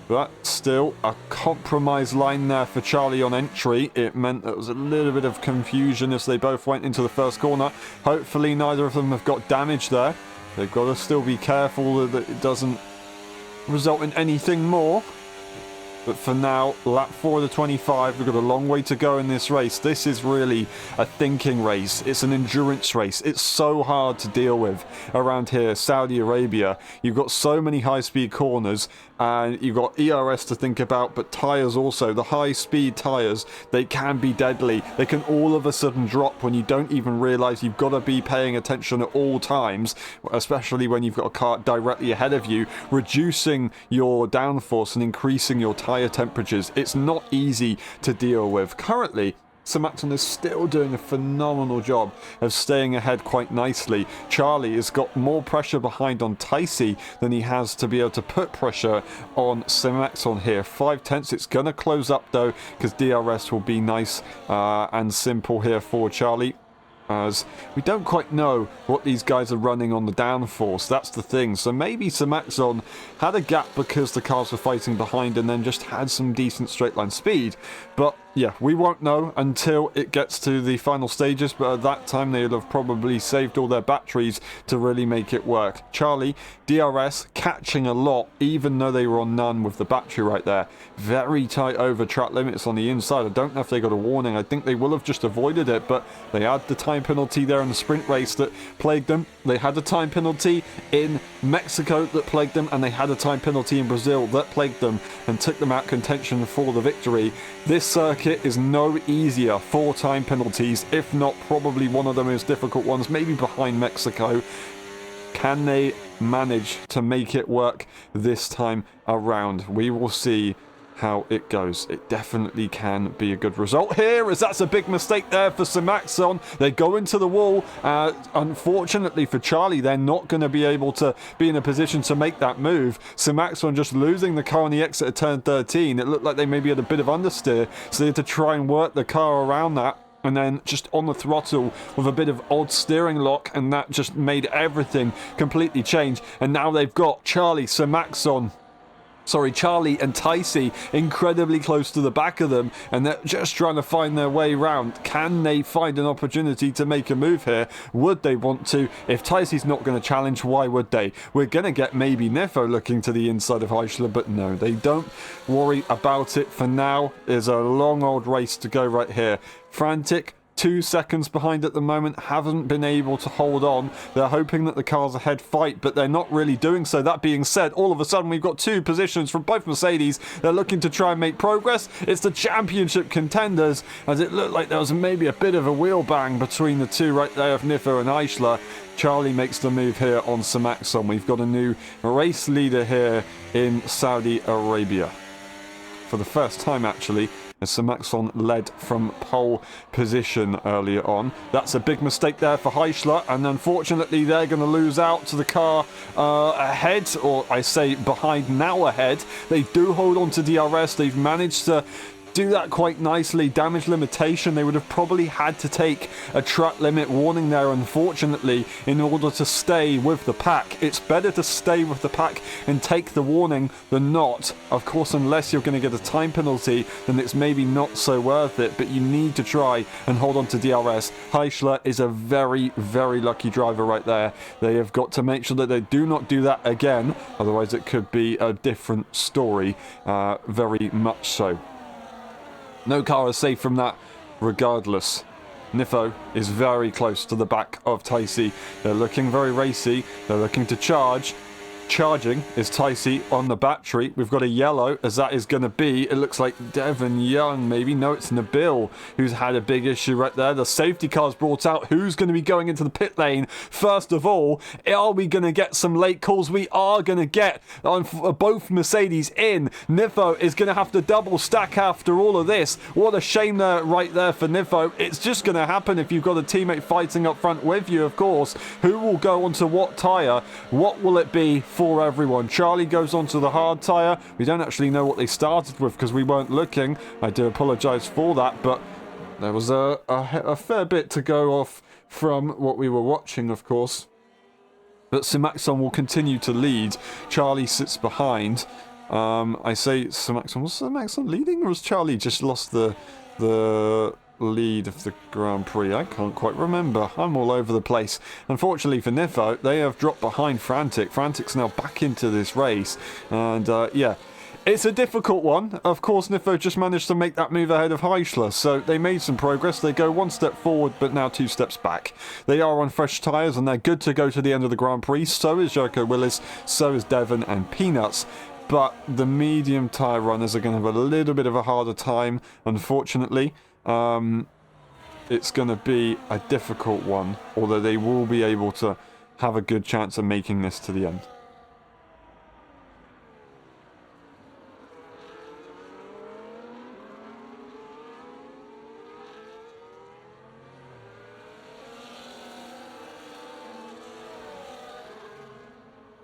But still, a compromise line there for Charlie on entry. It meant there was a little bit of confusion as they both went into the first corner. Hopefully neither of them have got damage there. They've got to still be careful that it doesn't result in anything more. But for now, lap 4 of the 25, we've got a long way to go in this race. This is really a thinking race. It's an endurance race. It's so hard to deal with around here, Saudi Arabia. You've got so many high-speed corners, and you've got ERS to think about, but tyres also. The high-speed tyres, they can be deadly. They can all of a sudden drop when you don't even realise. You've got to be paying attention at all times, especially when you've got a car directly ahead of you, reducing your downforce and increasing your tyre temperatures. It's not easy to deal with. Currently, Samaxon is still doing a phenomenal job of staying ahead quite nicely. Charlie has got more pressure behind on Taisi than he has to be able to put pressure on Samaxon here. 5 tenths. It's going to close up though, because DRS will be nice and simple here for Charlie, as we don't quite know what these guys are running on the downforce. That's the thing. So maybe Samaxon had a gap because the cars were fighting behind and then just had some decent straight line speed. But yeah, we won't know until it gets to the final stages, but at that time they'll have probably saved all their batteries to really make it work. Charlie, DRS, catching a lot, even though they were on none with the battery right there. Very tight over track limits on the inside. I don't know if they got a warning. I think they will have just avoided it, but they had the time penalty there in the sprint race that plagued them. They had a time penalty in Mexico that plagued them, and they had a time penalty in Brazil that plagued them and took them out contention for the victory. This circuit is no easier for time penalties, if not probably one of the most difficult ones, maybe behind Mexico. Can they manage to make it work this time around? We will see how it goes. It definitely can be a good result here, as that's a big mistake there for Samaxon. They go into the wall. Unfortunately for Charlie, they're not going to be able to be in a position to make that move. Samaxon just losing the car on the exit of turn 13. It looked like they maybe had a bit of understeer, so they had to try and work the car around that, and then just on the throttle with a bit of odd steering lock, and that just made everything completely change. And now they've got Charlie, Samaxon, Charlie and Ticey incredibly close to the back of them, and they're just trying to find their way round. Can they find an opportunity to make a move here? Would they want to? If Ticey's not going to challenge, why would they? We're going to get maybe Nifo looking to the inside of Heischler, but no, they don't worry about it for now. There's a long old race to go right here. Frantic, 2 seconds behind at the moment, haven't been able to hold on. They're hoping that the cars ahead fight, but they're not really doing so. That being said, all of a sudden we've got 2 positions from both Mercedes. They're looking to try and make progress. It's the championship contenders, as it looked like there was maybe a bit of a wheel bang between the 2 right there of Nifo and Eichler. Charlie makes the move here on Samaxon. We've got a new race leader here in Saudi Arabia. For the first time, actually, as Samaxon led from pole position earlier on. That's a big mistake there for Heischler, and unfortunately they're going to lose out to the car ahead, or I say behind now ahead. They do hold on to DRS. They've managed to do that quite nicely. Damage limitation, they would have probably had to take a track limit warning there, unfortunately, in order to stay with the pack. It's better to stay with the pack and take the warning than not. Of course, unless you're going to get a time penalty, then it's maybe not so worth it, but you need to try and hold on to DRS. Heischler is a very, very lucky driver right there. They have got to make sure that they do not do that again, otherwise it could be a different story, very much so. No car is safe from that regardless. Nifo is very close to the back of Ticey. They're looking very racy. They're looking to charge. Charging is Ticey on the battery. We've got a yellow, as that is going to be, it looks like Devon Young, maybe. No, it's Nabil who's had a big issue right there. The safety car's brought out. Who's going to be going into the pit lane? First of all, are we going to get some late calls? We are going to get both Mercedes in. Nifo is going to have to double stack after all of this. What a shame there, right there for Nifo. It's just going to happen if you've got a teammate fighting up front with you, of course. Who will go onto what tyre? What will it be for everyone? Charlie goes onto the hard tyre. We don't actually know what they started with because we weren't looking. I do apologise for that, but there was a fair bit to go off from what we were watching, of course. But Samaxon will continue to lead. Charlie sits behind. I say Samaxon. Was Samaxon leading, or has Charlie just lost the lead of the Grand Prix? I can't quite remember. I'm all over the place. Unfortunately for Nifo, they have dropped behind Frantic. Frantic's now back into this race, and yeah, it's a difficult one. Of course, Nifo just managed to make that move ahead of Heischler, so they made some progress. They go 1 step forward, but now 2 steps back. They are on fresh tyres, and they're good to go to the end of the Grand Prix. So is Joko Willis, so is Devon and Peanuts. But the medium tyre runners are going to have a little bit of a harder time, unfortunately. It's going to be a difficult one, although they will be able to have a good chance of making this to the end.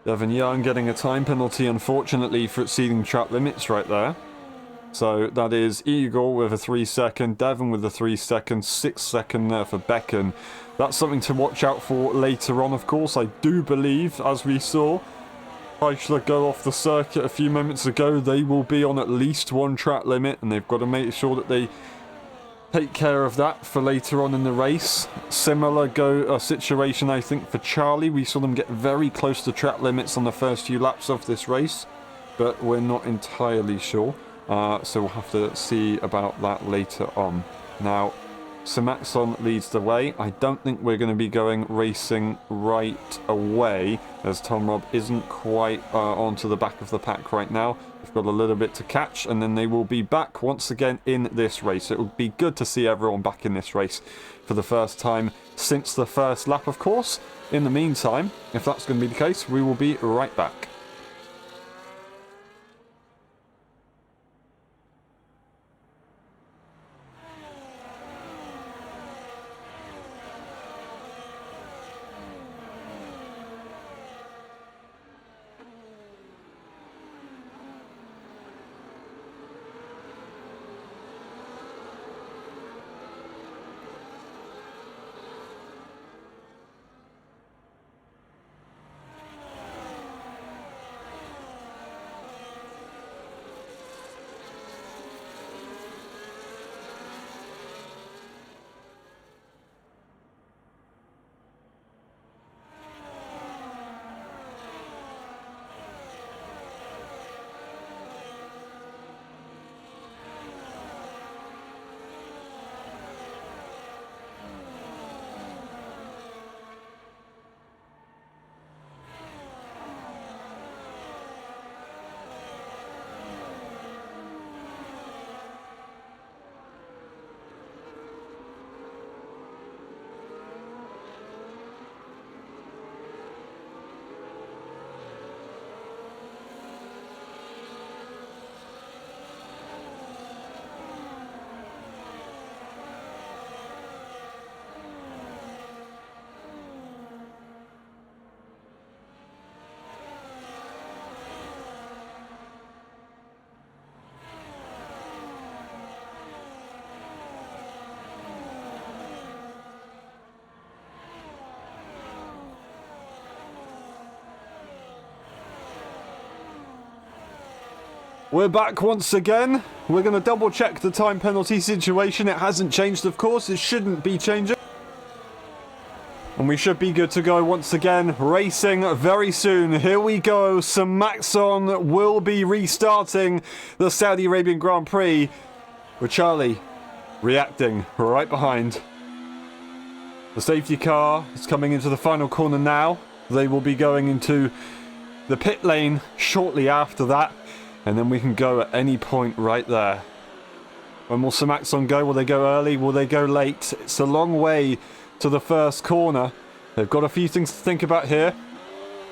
Devon Young getting a time penalty, unfortunately, for exceeding track limits right there. So that is Eagle with a 3 second, Devon with a 3 second, 6 second there for Becken. That's something to watch out for later on, of course. I do believe, as we saw, Eichler go off the circuit a few moments ago. They will be on at least 1 track limit, and they've got to make sure that they take care of that for later on in the race. Similar situation, I think, for Charlie. We saw them get very close to track limits on the first few laps of this race, but we're not entirely sure. So we'll have to see about that later on. Now, Samaxon leads the way. I don't think we're going to be going racing right away, as Tom Robb isn't quite onto the back of the pack right now. We've got a little bit to catch, and then they will be back once again in this race. It will be good to see everyone back in this race for the first time since the first lap, of course. In the meantime, if that's going to be the case, we will be right back. We're back once again. We're going to double check the time penalty situation. It hasn't changed, of course. It shouldn't be changing. And we should be good to go once again. Racing very soon. Here we go. Maxon will be restarting the Saudi Arabian Grand Prix with Charlie reacting right behind. The safety car is coming into the final corner now. They will be going into the pit lane shortly after that. And then we can go at any point right there. When will Maxon go? Will they go early? Will they go late? It's a long way to the first corner. They've got a few things to think about here.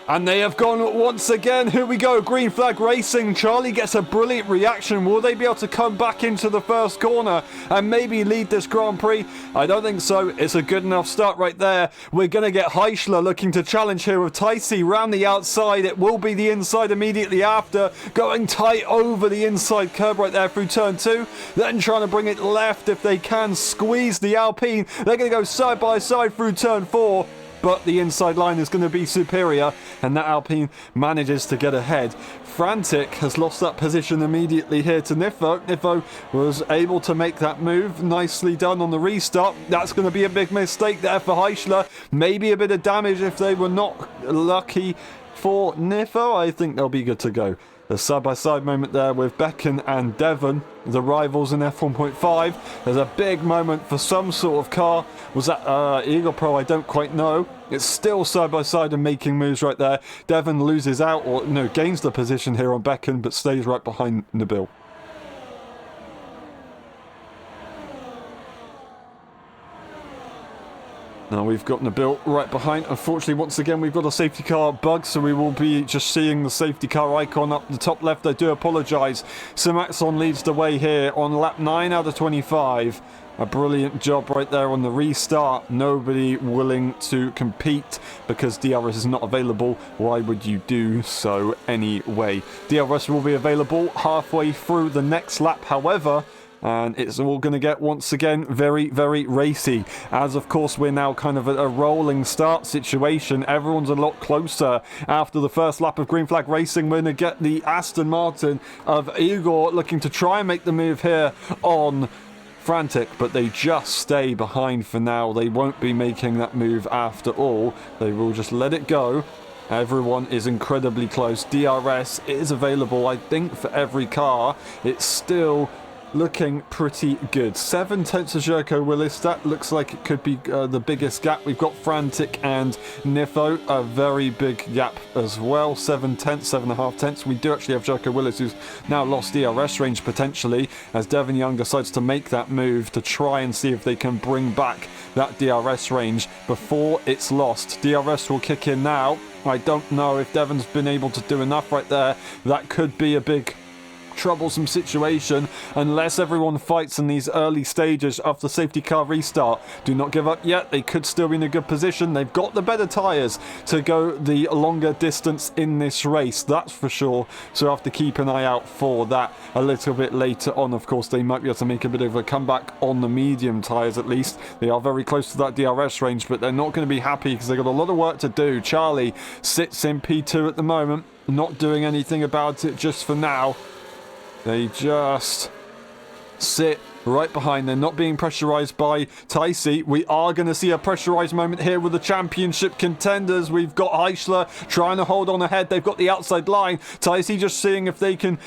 And they have gone once again. Here we go. Green flag racing. Charlie gets a brilliant reaction. Will they be able to come back into the first corner and maybe lead this Grand Prix? I don't think so. It's a good enough start right there. We're going to get Heischler looking to challenge here with Ticey round the outside. It will be the inside immediately after. Going tight over the inside curb right there through turn 2. Then trying to bring it left if they can. Squeeze the Alpine. They're going to go side by side through turn 4. But the inside line is going to be superior, and that Alpine manages to get ahead. Frantic has lost that position immediately here to Nifo. Nifo was able to make that move. Nicely done on the restart. That's going to be a big mistake there for Heischler. Maybe a bit of damage if they were not lucky for Nifo. I think they'll be good to go. The side-by-side moment there with Becken and Devon, the rivals in F1.5. There's a big moment for some sort of car. Was that Eagle Pro? I don't quite know. It's still side-by-side and making moves right there. Devon loses out, or no, gains the position here on Becken, but stays right behind Nabil. Now we've got Nabil right behind. Unfortunately, once again, we've got a safety car bug, so we will be just seeing the safety car icon up the top left. I do apologise. Maxon leads the way here on lap 9 out of 25. A brilliant job right there on the restart. Nobody willing to compete because DRS is not available. Why would you do so anyway? DRS will be available halfway through the next lap, however. And it's all going to get, once again, very, very racy. As, of course, we're now kind of at a rolling start situation. Everyone's a lot closer. After the first lap of green flag racing, we're going to get the Aston Martin of Igor looking to try and make the move here on Frantic, but they just stay behind for now. They won't be making that move after all. They will just let it go. Everyone is incredibly close. DRS is available, I think, for every car. It's still looking pretty good. 7/10 of Jerko Willis. That looks like it could be the biggest gap. We've got Frantic and Nifo, a very big gap as well. 7/10, 7.5 We do actually have Jerko Willis, who's now lost DRS range potentially, as Devon Young decides to make that move to try and see if they can bring back that DRS range before it's lost. DRS will kick in now. I don't know if Devon's been able to do enough right there. That could be a big troublesome situation unless everyone fights in these early stages of the safety car restart. Do not give up yet. They could still be in a good position. They've got the better tyres to go the longer distance in this race, that's for sure. So I have to keep an eye out for that a little bit later on. Of course, they might be able to make a bit of a comeback on the medium tyres at least. They are very close to that DRS range, but they're not going to be happy because they've got a lot of work to do. Charlie sits in P2 at the moment, not doing anything about it just for now. They just sit right behind. They're not being pressurised by Ticey. We are going to see a pressurised moment here with the championship contenders. We've got Heischler trying to hold on ahead. They've got the outside line. Ticey just seeing if they can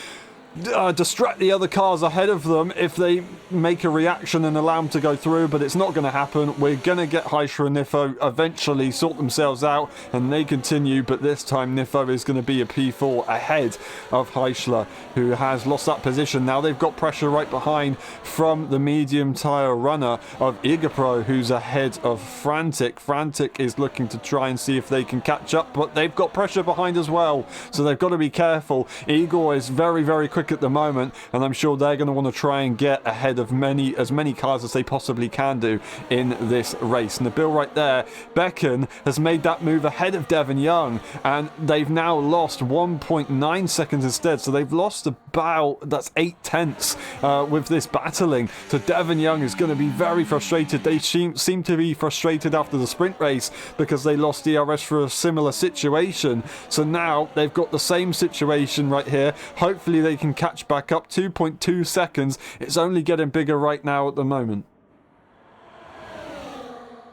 distract the other cars ahead of them if they make a reaction and allow them to go through, but it's not going to happen. We're going to get Heischler and Nifo eventually sort themselves out, and they continue, but this time Nifo is going to be a P4 ahead of Heischler, who has lost that position. Now they've got pressure right behind from the medium tyre runner of Igapro, who's ahead of Frantic. Frantic is looking to try and see if they can catch up, but they've got pressure behind as well, so they've got to be careful. Igor is very, very quick at the moment, and I'm sure they're going to want to try and get ahead of as many cars as they possibly can do in this race. Nabil right there. Becken has made that move ahead of Devon Young, and they've now lost 1.9 seconds instead, so they've lost about, that's 0.8 with this battling. So Devon Young is going to be very frustrated. They seem to be frustrated after the sprint race because they lost DRS for a similar situation. So now they've got the same situation right here. Hopefully they can can catch back up. 2.2 seconds. It's only getting bigger right now at the moment.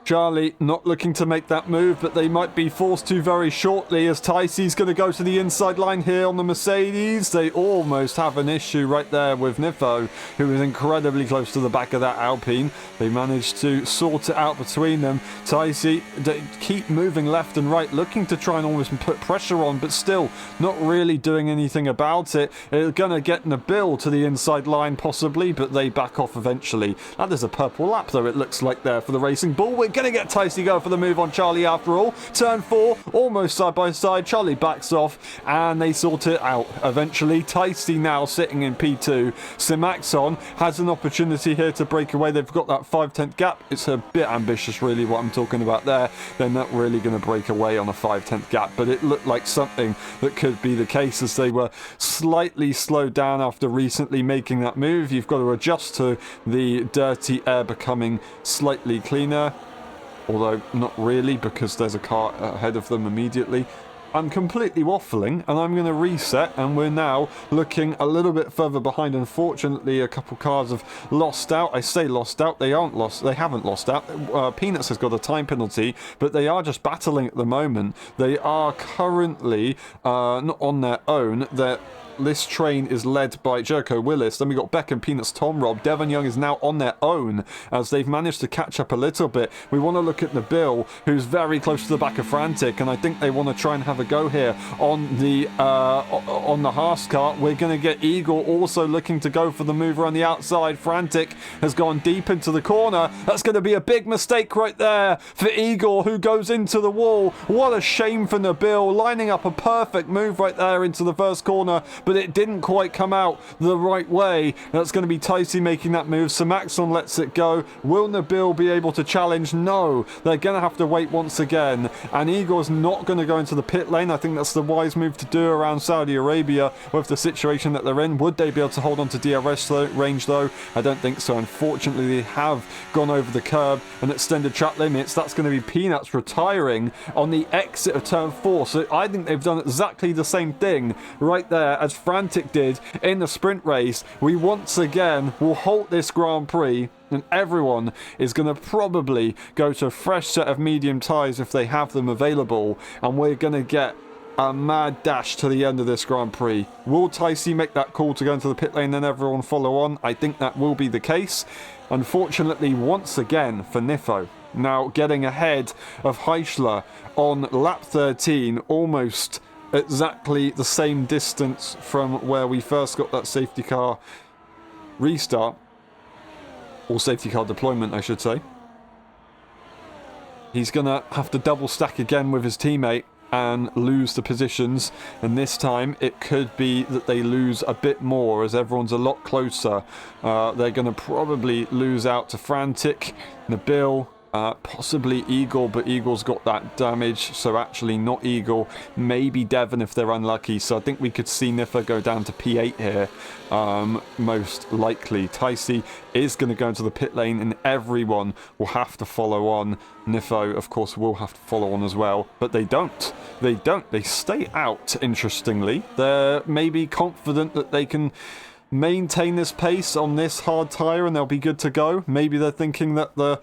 Charlie not looking to make that move, but they might be forced to very shortly as Tyce's going to go to the inside line here on the Mercedes. They almost have an issue right there with Nifo, who is incredibly close to the back of that Alpine. They managed to sort it out between them. Tyce, they keep moving left and right, looking to try and almost put pressure on, but still not really doing anything about it. They're going to get Nabil to the inside line possibly, but they back off eventually. That is a purple lap, though, it looks like there for the Racing Bull. We're going to get Tyce go for the move on Charlie after all. Turn 4, almost side by side. Charlie backs off and they sort it out eventually. Tyce now sitting in P2. Simaxon has an opportunity here to break away. They've got that 5/10 gap. It's a bit ambitious really what I'm talking about there. They're not really going to break away on a 5/10 gap, but it looked like something that could be the case as they were slightly slowed down after recently making that move. You've got to adjust to the dirty air becoming slightly cleaner. Although not really, because there's a car ahead of them immediately. I'm completely waffling and I'm going to reset, and we're now looking a little bit further behind. Unfortunately, a couple cars have lost out. I say lost out, they haven't lost out. Peanuts has got a time penalty, but they are just battling at the moment. They are currently not on their own. This train is led by Jericho Willis. Then we got Beck and Peanuts, Tom Rob. Devon Young is now on their own as they've managed to catch up a little bit. We want to look at Nabil, who's very close to the back of Frantic, and I think they want to try and have a go here on the Haas car. We're going to get Eagle also looking to go for the move around the outside. Frantic has gone deep into the corner. That's going to be a big mistake right there for Eagle, who goes into the wall. What a shame for Nabil, lining up a perfect move right there into the first corner, but it didn't quite come out the right way. That's going to be Tyce making that move. Simaxon lets it go. Will Nabil be able to challenge? No. They're going to have to wait once again. And Igor's not going to go into the pit lane. I think that's the wise move to do around Saudi Arabia with the situation that they're in. Would they be able to hold on to DRS range though? I don't think so. Unfortunately, they have gone over the curb and extended track limits. That's going to be Peanuts retiring on the exit of turn 4. So I think they've done exactly the same thing right there as Frantic did in the sprint race. We once again will halt this Grand Prix, and everyone is going to probably go to a fresh set of medium tyres if they have them available, and we're going to get a mad dash to the end of this Grand Prix. Will Tyce make that call to go into the pit lane and everyone follow on? I think that will be the case. Unfortunately, once again for Nifo, now getting ahead of Heischler on lap 13, almost exactly the same distance from where we first got that safety car restart, or safety car deployment I should say. He's gonna have to double stack again with his teammate and lose the positions, and this time it could be that they lose a bit more as everyone's a lot closer. They're gonna probably lose out to Frantic, Nabil, possibly Eagle, but Eagle's got that damage, so actually not Eagle, maybe Devon if they're unlucky. So I think we could see Nifo go down to P8 here, most likely. Tyce is going to go into the pit lane and everyone will have to follow on. Nifo of course will have to follow on as well, but they don't, they stay out. Interestingly, they're maybe confident that they can maintain this pace on this hard tyre and they'll be good to go. Maybe they're thinking that the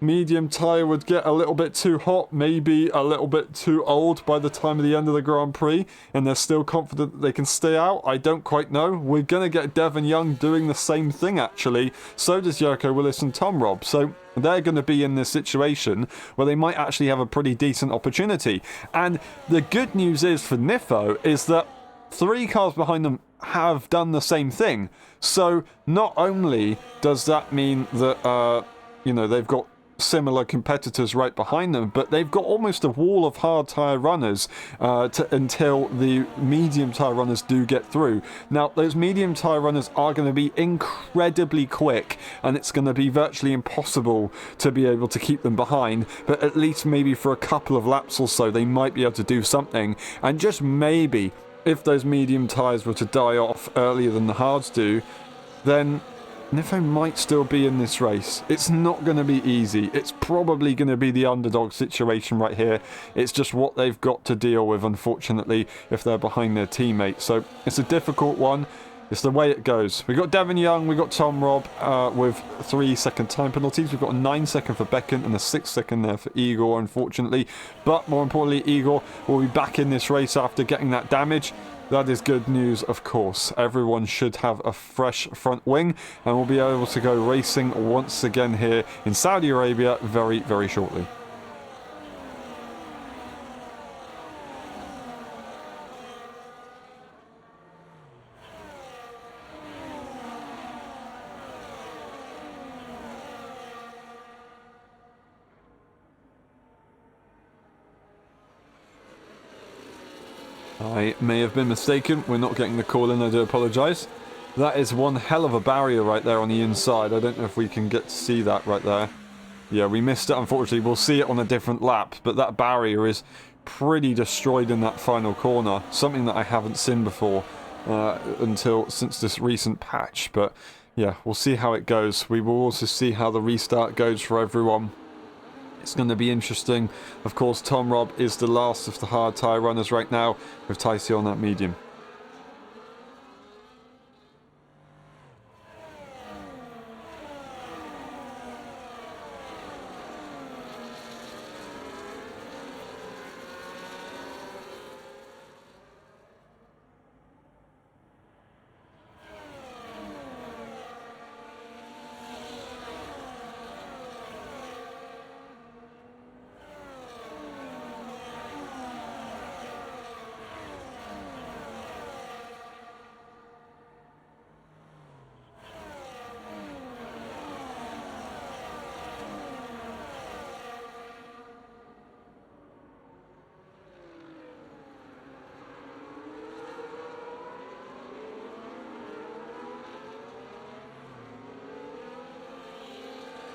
medium tyre would get a little bit too hot, maybe a little bit too old by the time of the end of the Grand Prix, and they're still confident that they can stay out. I don't quite know. We're going to get Devon Young doing the same thing actually. So does Jericho Willis and Tom Rob. So they're going to be in this situation where they might actually have a pretty decent opportunity. And the good news is for Nifo is that 3 cars behind them have done the same thing. So not only does that mean that they've got similar competitors right behind them, but they've got almost a wall of hard tyre runners until the medium tyre runners do get through. Now those medium tyre runners are going to be incredibly quick and it's going to be virtually impossible to be able to keep them behind, but at least maybe for a couple of laps or so they might be able to do something. And just maybe if those medium tyres were to die off earlier than the hards do, then Nifo might still be in this race. It's not going to be easy. It's probably going to be the underdog situation right here. It's just what they've got to deal with, unfortunately, if they're behind their teammates. So it's a difficult one. It's the way it goes. We've got Devon Young, we've got Tom Robb with 3-second time penalties. We've got a 9-second for Beckett and a 6-second there for Igor, unfortunately. But more importantly, Igor will be back in this race after getting that damage. That is good news, of course. Everyone should have a fresh front wing and we'll be able to go racing once again here in Saudi Arabia very, very shortly. I may have been mistaken. We're not getting the call in. I do apologise. That is one hell of a barrier right there on the inside. I don't know if we can get to see that right there. Yeah, we missed it, unfortunately. We'll see it on a different lap. But that barrier is pretty destroyed in that final corner. Something that I haven't seen before since this recent patch. But yeah, we'll see how it goes. We will also see how the restart goes for everyone. It's going to be interesting. Of course, Tom Robb is the last of the hard tyre runners right now, with Ticey on that medium.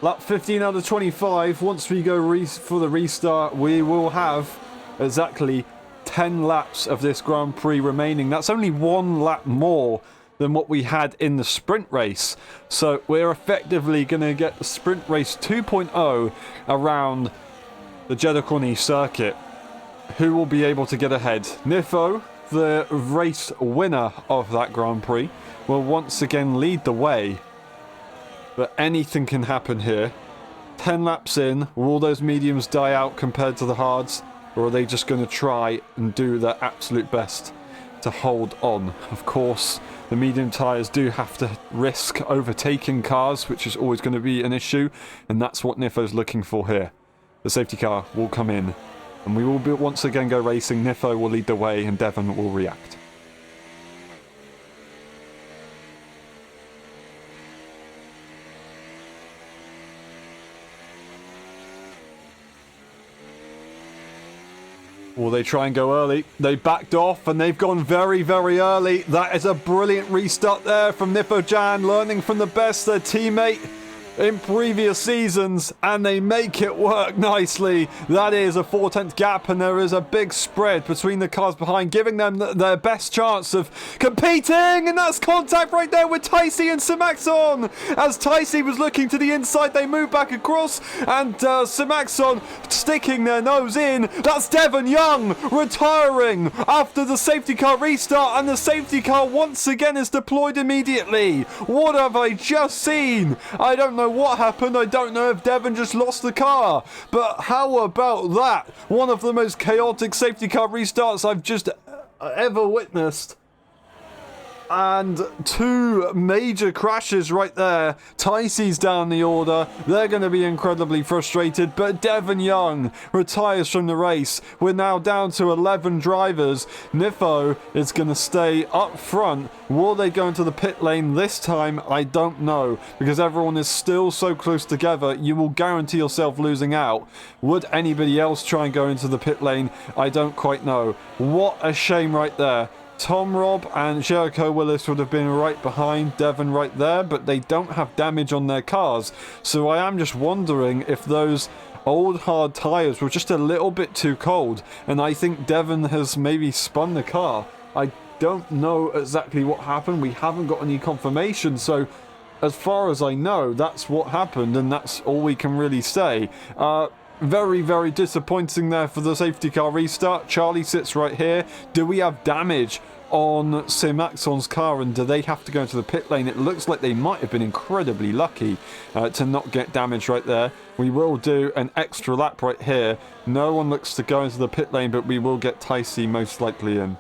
Lap 15 out of 25. Once we go for the restart, we will have exactly 10 laps of this Grand Prix remaining. That's only one lap more than what we had in the sprint race. So we're effectively going to get the sprint race 2.0 around the Jeddah circuit. Who will be able to get ahead? Nifo, the race winner of that Grand Prix, will once again lead the way. But anything can happen here. 10 laps in, will all those mediums die out compared to the hards? Or are they just going to try and do their absolute best to hold on? Of course, the medium tyres do have to risk overtaking cars, which is always going to be an issue. And that's what Nifo's looking for here. The safety car will come in. And we will once again go racing. Nifo will lead the way and Devon will react. Will they try and go early? They backed off and they've gone very, very early. That is a brilliant restart there from Nifo Jan, learning from the best, their teammate in previous seasons, and they make it work nicely. That is a 4/10 gap, and there is a big spread between the cars behind, giving them their best chance of competing, and that's contact right there with Ticey and Simaxon. As Ticey was looking to the inside, they move back across, and Simaxon sticking their nose in. That's Devon Young retiring after the safety car restart, and the safety car once again is deployed immediately. What have I just seen? I don't know what happened. I don't know if Devon just lost the car, but how about that? One of the most chaotic safety car restarts I've just ever witnessed. And two major crashes right there. Ticey's down the order. They're going to be incredibly frustrated. But Devon Young retires from the race. We're now down to 11 drivers. Nifo is going to stay up front. Will they go into the pit lane this time? I don't know. Because everyone is still so close together. You will guarantee yourself losing out. Would anybody else try and go into the pit lane? I don't quite know. What a shame right there. Tom Robb and Jericho Willis would have been right behind Devon right there, but they don't have damage on their cars. So I am just wondering if those old hard tyres were just a little bit too cold, and I think Devon has maybe spun the car. I don't know exactly what happened. We haven't got any confirmation, so as far as I know, that's what happened, and that's all we can really say. Very, very disappointing there for the safety car restart. Charlie sits right here. Do we have damage on Sir Maxon's car, and do they have to go into the pit lane? It looks like they might have been incredibly lucky to not get damaged right there. We will do an extra lap right here. No one looks to go into the pit lane, but we will get Ticey most likely in.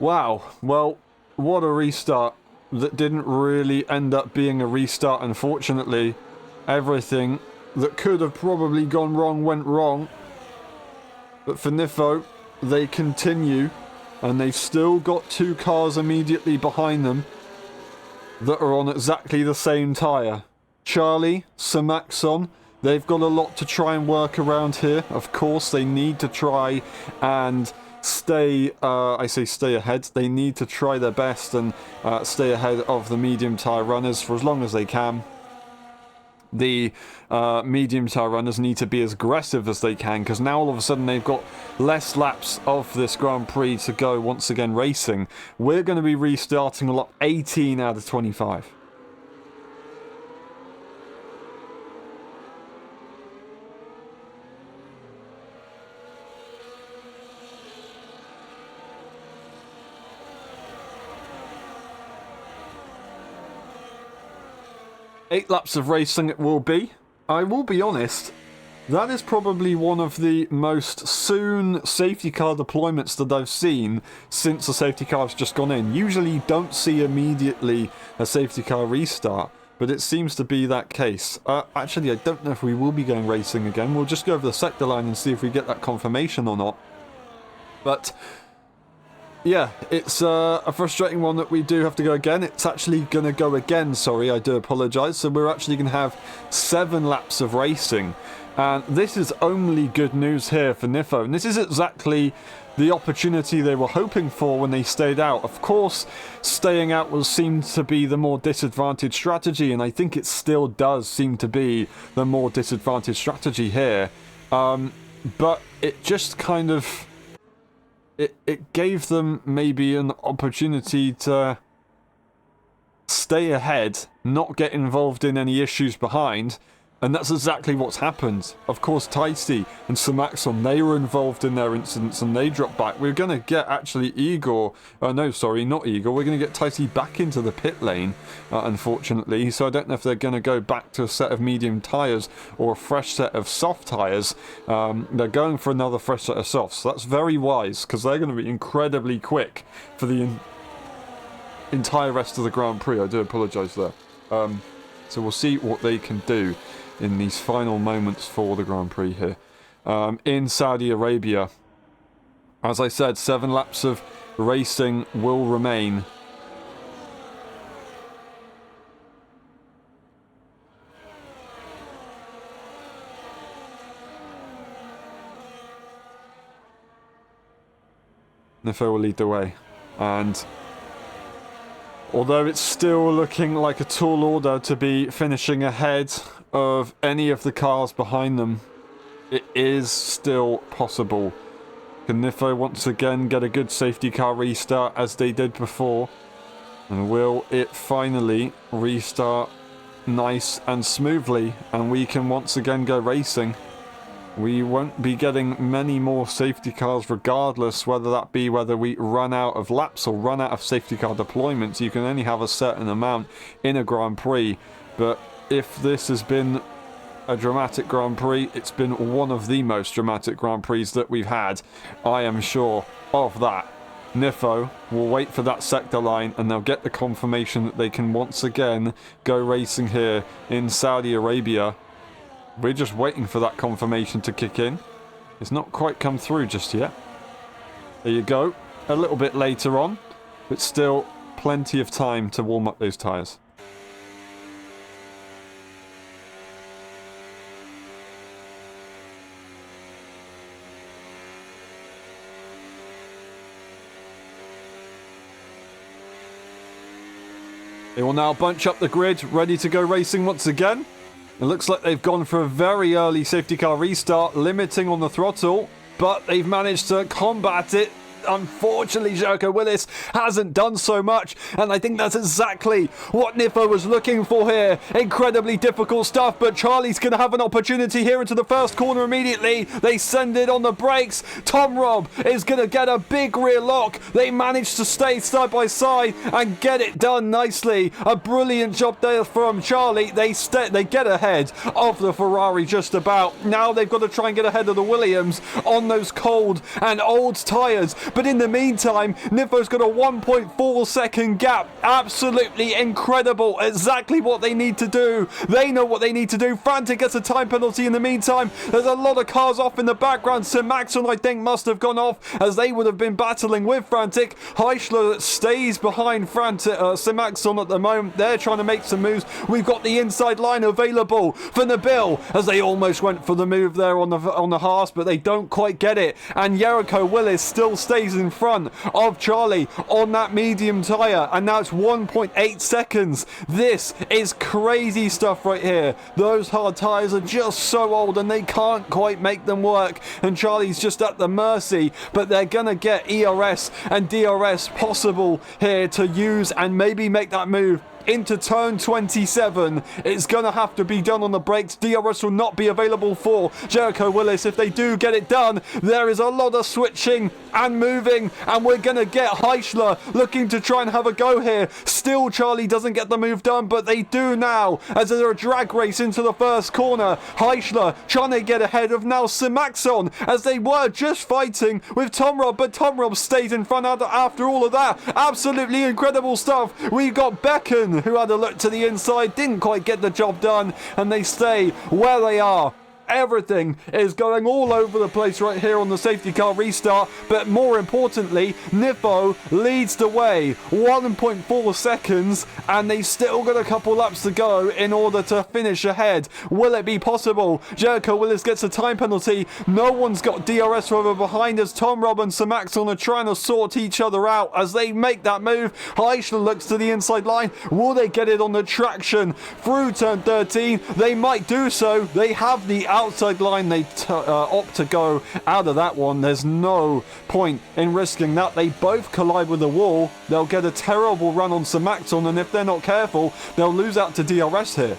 Wow, well, what a restart. That didn't really end up being a restart, unfortunately. Everything that could have probably gone wrong went wrong. But for Nifo, they continue, and they've still got 2 cars immediately behind them that are on exactly the same tyre. Charlie, Sir Maxon, they've got a lot to try and work around here. Of course, they need to try and stay ahead. They need to try their best and stay ahead of the medium tyre runners for as long as they can. The medium tyre runners need to be as aggressive as they can, because now all of a sudden they've got less laps of this Grand Prix to go once again racing. We're going to be restarting a lap 18 out of 25. Eight laps of racing it will be. I will be honest, that is probably one of the most soon safety car deployments that I've seen since the safety car has just gone in. Usually you don't see immediately a safety car restart, but it seems to be that case. Actually, I don't know if we will be going racing again. We'll just go over the sector line and see if we get that confirmation or not. But yeah, it's a frustrating one that we do have to go again. It's actually going to go again, sorry, I do apologise. So we're actually going to have 7 laps of racing. And this is only good news here for Nifo. And this is exactly the opportunity they were hoping for when they stayed out. Of course, staying out will seem to be the more disadvantaged strategy. And I think it still does seem to be the more disadvantaged strategy here. But it just kind of It gave them maybe an opportunity to stay ahead, not get involved in any issues behind, and that's exactly what's happened. Of course, Ticey and Sir Maxon, they were involved in their incidents and they dropped back. We're going to get actually Igor, no, sorry, not Igor. We're going to get Ticey back into the pit lane, unfortunately. So I don't know if they're going to go back to a set of medium tyres or a fresh set of soft tyres. They're going for another fresh set of softs. So that's very wise, because they're going to be incredibly quick for the entire rest of the Grand Prix. I do apologise there. So we'll see what they can do in these final moments for the Grand Prix here. In Saudi Arabia, as I said, 7 laps of racing will remain. Nifo will lead the way, and although it's still looking like a tall order to be finishing ahead of any of the cars behind them, it is still possible. Can Nifo once again get a good safety car restart as they did before? And will it finally restart nice and smoothly, and we can once again go racing? We won't be getting many more safety cars regardless, whether we run out of laps or run out of safety car deployments. You can only have a certain amount in a Grand Prix, but if this has been a dramatic Grand Prix, it's been one of the most dramatic Grand Prix that we've had. I am sure of that. Nifo will wait for that sector line and they'll get the confirmation that they can once again go racing here in Saudi Arabia. We're just waiting for that confirmation to kick in. It's not quite come through just yet. There you go. A little bit later on, but still plenty of time to warm up those tyres. They will now bunch up the grid, ready to go racing once again. It looks like they've gone for a very early safety car restart, limiting on the throttle, but they've managed to combat it unfortunately Jericho Willis hasn't done so much, and I think that's exactly what Nifo was looking for here. Incredibly difficult stuff, but Charlie's going to have an opportunity here into the first corner immediately. They send it on the brakes. Tom Robb is going to get a big rear lock. They manage to stay side by side and get it done nicely. A brilliant job there from Charlie. They get ahead of the Ferrari just about. Now they've got to try and get ahead of the Williams on those cold and old tyres. But in the meantime, Nifo's got a 1.4 second gap. Absolutely incredible. Exactly what they need to do. They know what they need to do. Frantic gets a time penalty in the meantime. There's a lot of cars off in the background. Sir Maxon, I think, must have gone off as they would have been battling with Frantic. Heischler stays behind Sir Maxon at the moment. They're trying to make some moves. We've got the inside line available for Nabil as they almost went for the move there on the Haas, but they don't quite get it. And Jericho Willis still stays in front of Charlie on that medium tyre, and now it's 1.8 seconds. This is crazy stuff right here. Those hard tyres are just so old and they can't quite make them work, and Charlie's just at the mercy, but they're gonna get ERS and DRS possible here to use and maybe make that move into turn 27. It's gonna have to be done on the brakes. DRS will not be available for Jericho Willis. If they do get it done, there is a lot of switching and moving, and we're gonna get Heischler looking to try and have a go here. Still, Charlie doesn't get the move done, but they do now as there's a drag race into the first corner. Heischler trying to get ahead of now Sir Maxon as they were just fighting with Tom Robb, but Tom Robb stays in front after all of that. Absolutely incredible stuff. We've got Becken, who had a look to the inside, didn't quite get the job done, and they stay where they are. Everything is going all over the place right here on the safety car restart, but more importantly, Nifo leads the way, 1.4 seconds, and they've still got a couple laps to go in order to finish ahead. Will it be possible? Jericho Willis gets a time penalty. No one's got DRS over behind as Tom Robb and Sir Maxon are trying to sort each other out as they make that move. Heischler looks to the inside line. Will they get it on the traction through turn 13? They might do so. They have the outside line. They opt to go out of that one. There's no point in risking that. They both collide with the wall. They'll get a terrible run on Sir Maxon, and if they're not careful, they'll lose out to DRS here.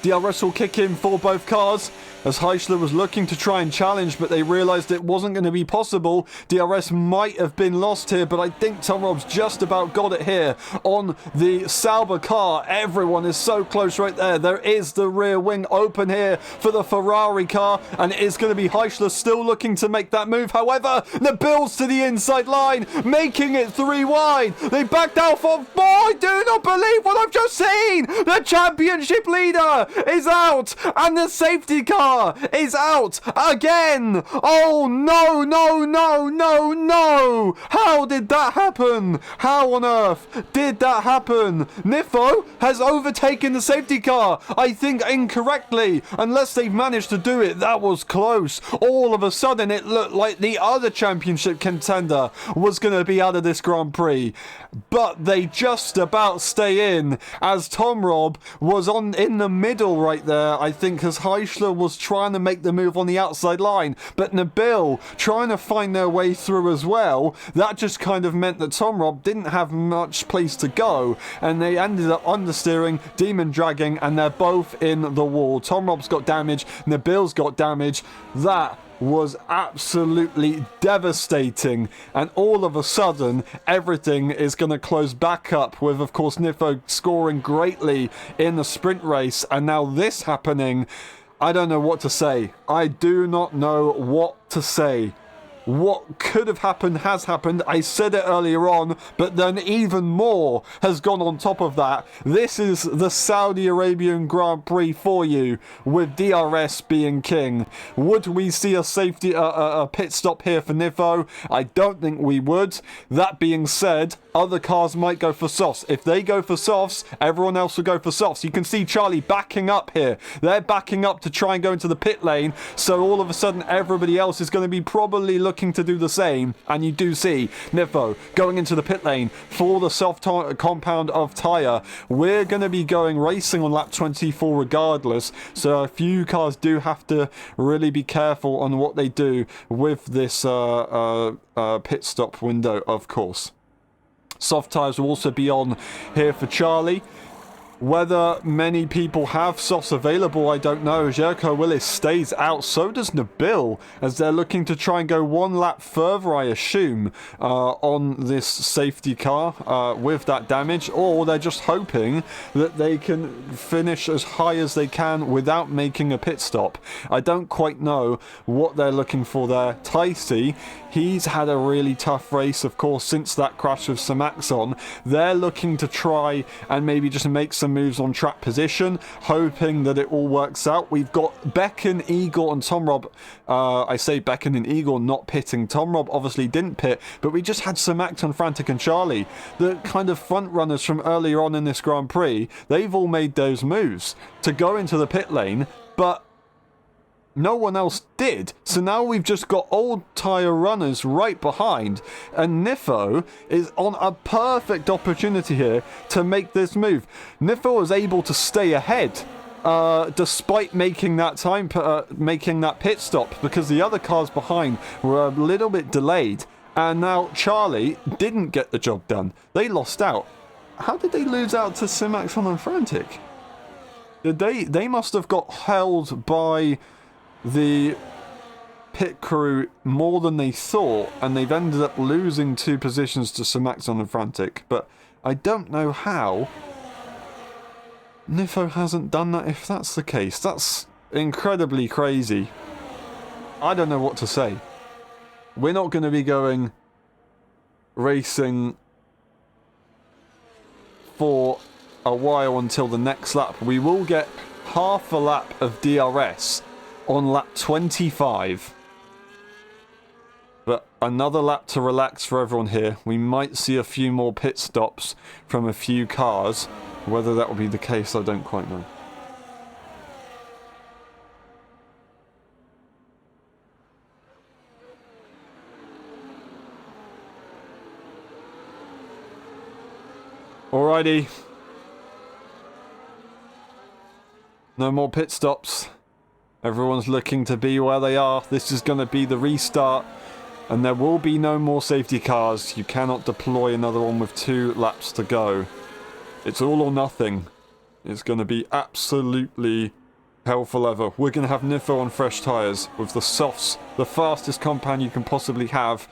DRS will kick in for both cars as Heischler was looking to try and challenge, but they realised it wasn't going to be possible. DRS might have been lost here, but I think Tom Robb's just about got it here on the Sauber car. Everyone is so close right there. There is the rear wing open here for the Ferrari car, and it is going to be Heischler still looking to make that move. However, Nabil's to the inside line, making it 3 wide. They backed out for... I do not believe what I've just seen! The championship leader is out, and the safety car is out again. Oh no, no, no, no, no. How did that happen? How on earth did that happen? Nifo has overtaken the safety car, I think incorrectly, unless they've managed to do it. That was close. All of a sudden it looked like the other championship contender was going to be out of this Grand Prix, but they just about stay in as Tom Robb was in the middle right there, I think, as Heischler was trying to make the move on the outside line, but Nabil trying to find their way through as well. That just kind of meant that Tom Robb didn't have much place to go, and they ended up understeering, demon dragging, and they're both in the wall. Tom Robb's got damage, Nabil's got damage. That was absolutely devastating, and all of a sudden everything is going to close back up with, of course, Nifo scoring greatly in the sprint race, and now this happening. I don't know what to say. I do not know what to say. What could have happened has happened. I said it earlier on, but then even more has gone on top of that. This is the Saudi Arabian Grand Prix for you, with DRS being king. Would we see a safety a pit stop here for Nifo? I don't think we would. That being said, other cars might go for softs. If they go for softs, everyone else will go for softs. You can see Charlie backing up here. They're backing up to try and go into the pit lane, so all of a sudden everybody else is going to be probably looking looking to do the same, and you do see Nifo going into the pit lane for the soft compound of tyre. We're going to be going racing on lap 24 regardless, so a few cars do have to really be careful on what they do with this pit stop window, of course. Soft tyres will also be on here for Charlie. Whether many people have softs available, I don't know. Jericho Willis stays out, so does Nabil, as they're looking to try and go one lap further, I assume, on this safety car with that damage, or they're just hoping that they can finish as high as they can without making a pit stop. I don't quite know what they're looking for there. Ticey, he's had a really tough race, of course, since that crash with Samaxon. They're looking to try and maybe just make some moves on track position, hoping that it all works out. We've got Becken, Eagle, and Tom Rob. I say Becken and Eagle not pitting. Tom Rob obviously didn't pit, but we just had Samaxon, Frantic, and Charlie, the kind of front runners from earlier on in this Grand Prix. They've all made those moves to go into the pit lane, but no one else did. So now we've just got old tyre runners right behind, and Nifo is on a perfect opportunity here to make this move. Nifo was able to stay ahead despite making that pit stop, because the other cars behind were a little bit delayed, and now Charlie didn't get the job done. They lost out. How did they lose out to Simaxon and Frantic? They must have got held by the pit crew more than they thought, and they've ended up losing 2 positions to Samaxon and Frantic, but I don't know how Nifo hasn't done that. If that's the case, that's incredibly crazy. I don't know what to say. We're not going to be going racing for a while until the next lap. We will get half a lap of DRS on lap 25, but another lap to relax for everyone here. We might see a few more pit stops from a few cars. Whether that will be the case, I don't quite know. Alrighty, no more pit stops. Everyone's looking to be where they are. This is going to be the restart, and there will be no more safety cars. You cannot deploy another one with 2 laps to go. It's all or nothing. It's going to be absolutely hell for leather. We're going to have Nifo on fresh tyres with the softs, the fastest compound you can possibly have.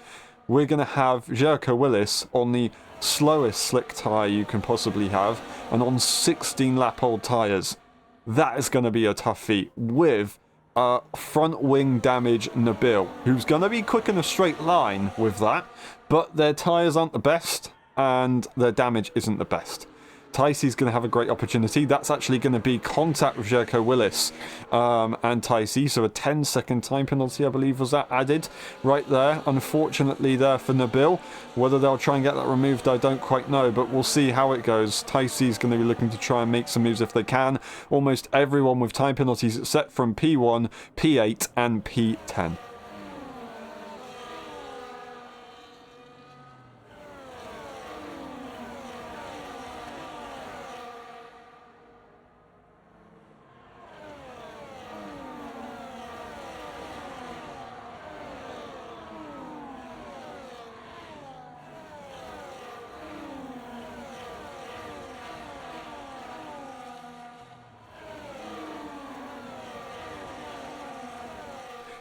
We're going to have Jericho Willis on the slowest slick tyre you can possibly have, and on 16 lap old tyres. That is going to be a tough feat with front wing damage Nabil, who's going to be quick in a straight line with that, but their tyres aren't the best and their damage isn't the best. Ticey's going to have a great opportunity. That's actually going to be contact with Jericho Willis and Ticey, so a 10-second time penalty, I believe, was that added right there. Unfortunately there for Nabil. Whether they'll try and get that removed, I don't quite know, but we'll see how it goes. Ticey's going to be looking to try and make some moves if they can. Almost everyone with time penalties except from P1, P8 and P10.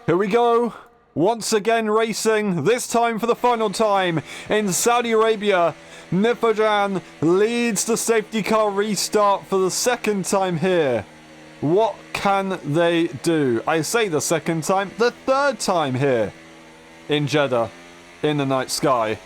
Here we go, once again racing, this time for the final time in Saudi Arabia. Nifojan leads the safety car restart for the second time here. What can they do? I say the second time, the third time here in Jeddah, in the night sky.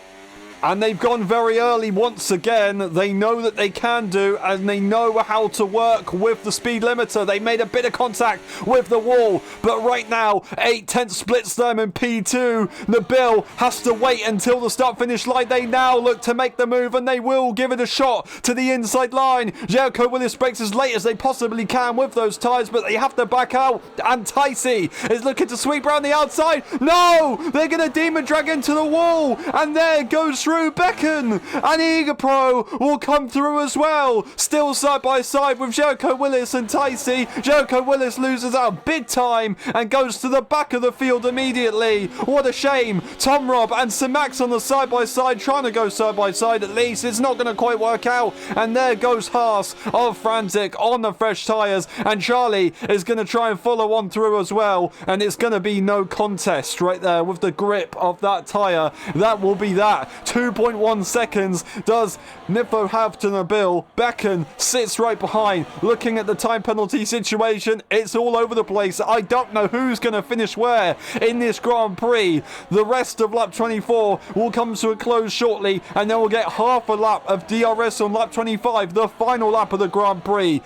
And they've gone very early once again. They know that they can do, and they know how to work with the speed limiter. They made a bit of contact with the wall, but right now, 8/10 splits them in P2. Nabil has to wait until the start-finish line. They now look to make the move, and they will give it a shot to the inside line. Jericho Willis breaks as late as they possibly can with those tyres, but they have to back out. And Ticey is looking to sweep around the outside. No! They're going to demon drag into the wall, and there goes through Becken, and Eager Pro will come through as well. Still side by side with Jericho Willis and Ticey. Jericho Willis loses out big time and goes to the back of the field immediately. What a shame. Tom Rob and Sir Max on the side by side, trying to go side by side at least. It's not going to quite work out, and there goes Haas of Frantic on the fresh tyres, and Charlie is going to try and follow on through as well, and it's going to be no contest right there with the grip of that tyre. That will be that. 2.1 seconds does Nifo have to Nabil. Becken sits right behind. Looking at the time penalty situation, it's all over the place. I don't know who's going to finish where in this Grand Prix. The rest of lap 24 will come to a close shortly, and then we'll get half a lap of DRS on lap 25, the final lap of the Grand Prix.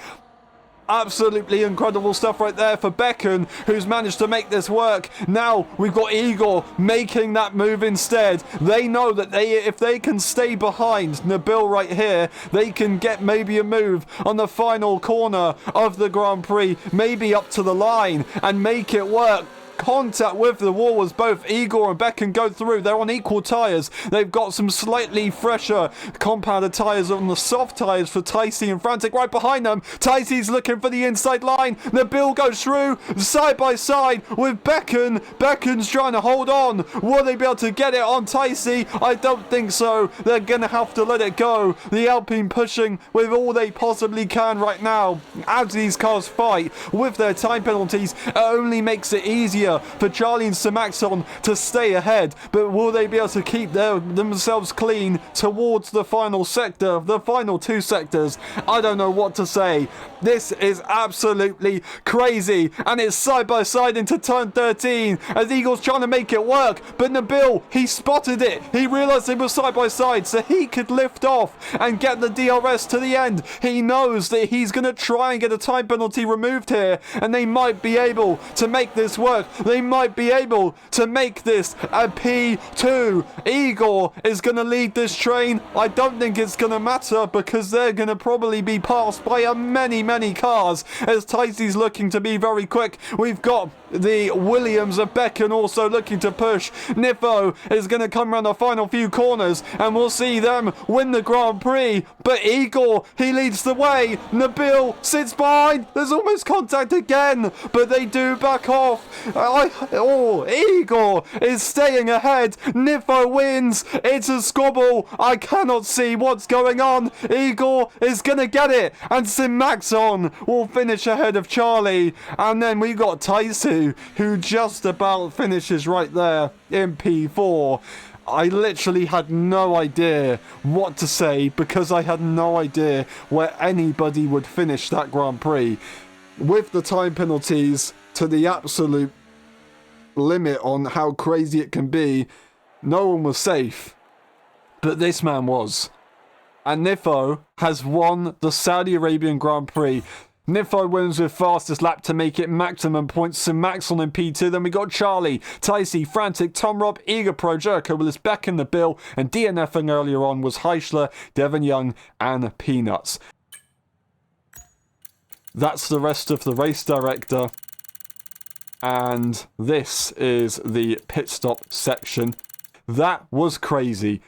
Absolutely incredible stuff right there for Becken, who's managed to make this work. Now we've got Igor making that move instead. They know that if they can stay behind Nabil right here, they can get maybe a move on the final corner of the Grand Prix, maybe up to the line, and make it work. Contact with the wall as both Igor and Becken go through. They're on equal tyres. They've got some slightly fresher compounded tyres on the soft tyres for Ticey and Frantic right behind them. Ticey's looking for the inside line. Nabil goes through side by side with Becken. Becken's trying to hold on. Will they be able to get it on Ticey? I don't think so. They're going to have to let it go. The Alpine pushing with all they possibly can right now. As these cars fight with their time penalties, it only makes it easier for Charlie and Sir Maxon to stay ahead, but will they be able to keep themselves clean towards the final sector, the final two sectors? I don't know what to say. This is absolutely crazy, and it's side by side into turn 13 as Eagle's trying to make it work, but Nabil, he spotted it. He realised it was side by side, so he could lift off and get the DRS to the end. He knows that he's going to try and get a time penalty removed here, and they might be able to make this work. They might be able to make this a P2. Igor is going to lead this train. I don't think it's going to matter because they're going to probably be passed by many cars as Ticey's looking to be very quick. We've got the Williams of Becken also looking to push. Nifo is going to come around the final few corners and we'll see them win the Grand Prix. But Igor, he leads the way. Nabil sits behind. There's almost contact again, but they do back off. Igor is staying ahead. Nifo wins. It's a squabble. I cannot see what's going on. Igor is going to get it. And Sim Maxon will finish ahead of Charlie. And then we got Taisu, who just about finishes right there in P4. I literally had no idea what to say because I had no idea where anybody would finish that Grand Prix. With the time penalties to the absolute limit on how crazy it can be, no one was safe. But this man was. And Nifo has won the Saudi Arabian Grand Prix. Nifo wins with fastest lap to make it maximum points to Maxon in P2. Then we got Charlie, Ticey, Frantic, Tom Rob, Eager Pro, Jericho Willis, Becken the Bill, and DNFing earlier on was Heischler, Devon Young, and Peanuts. That's the rest of the race director. And this is the pit stop section. That was crazy.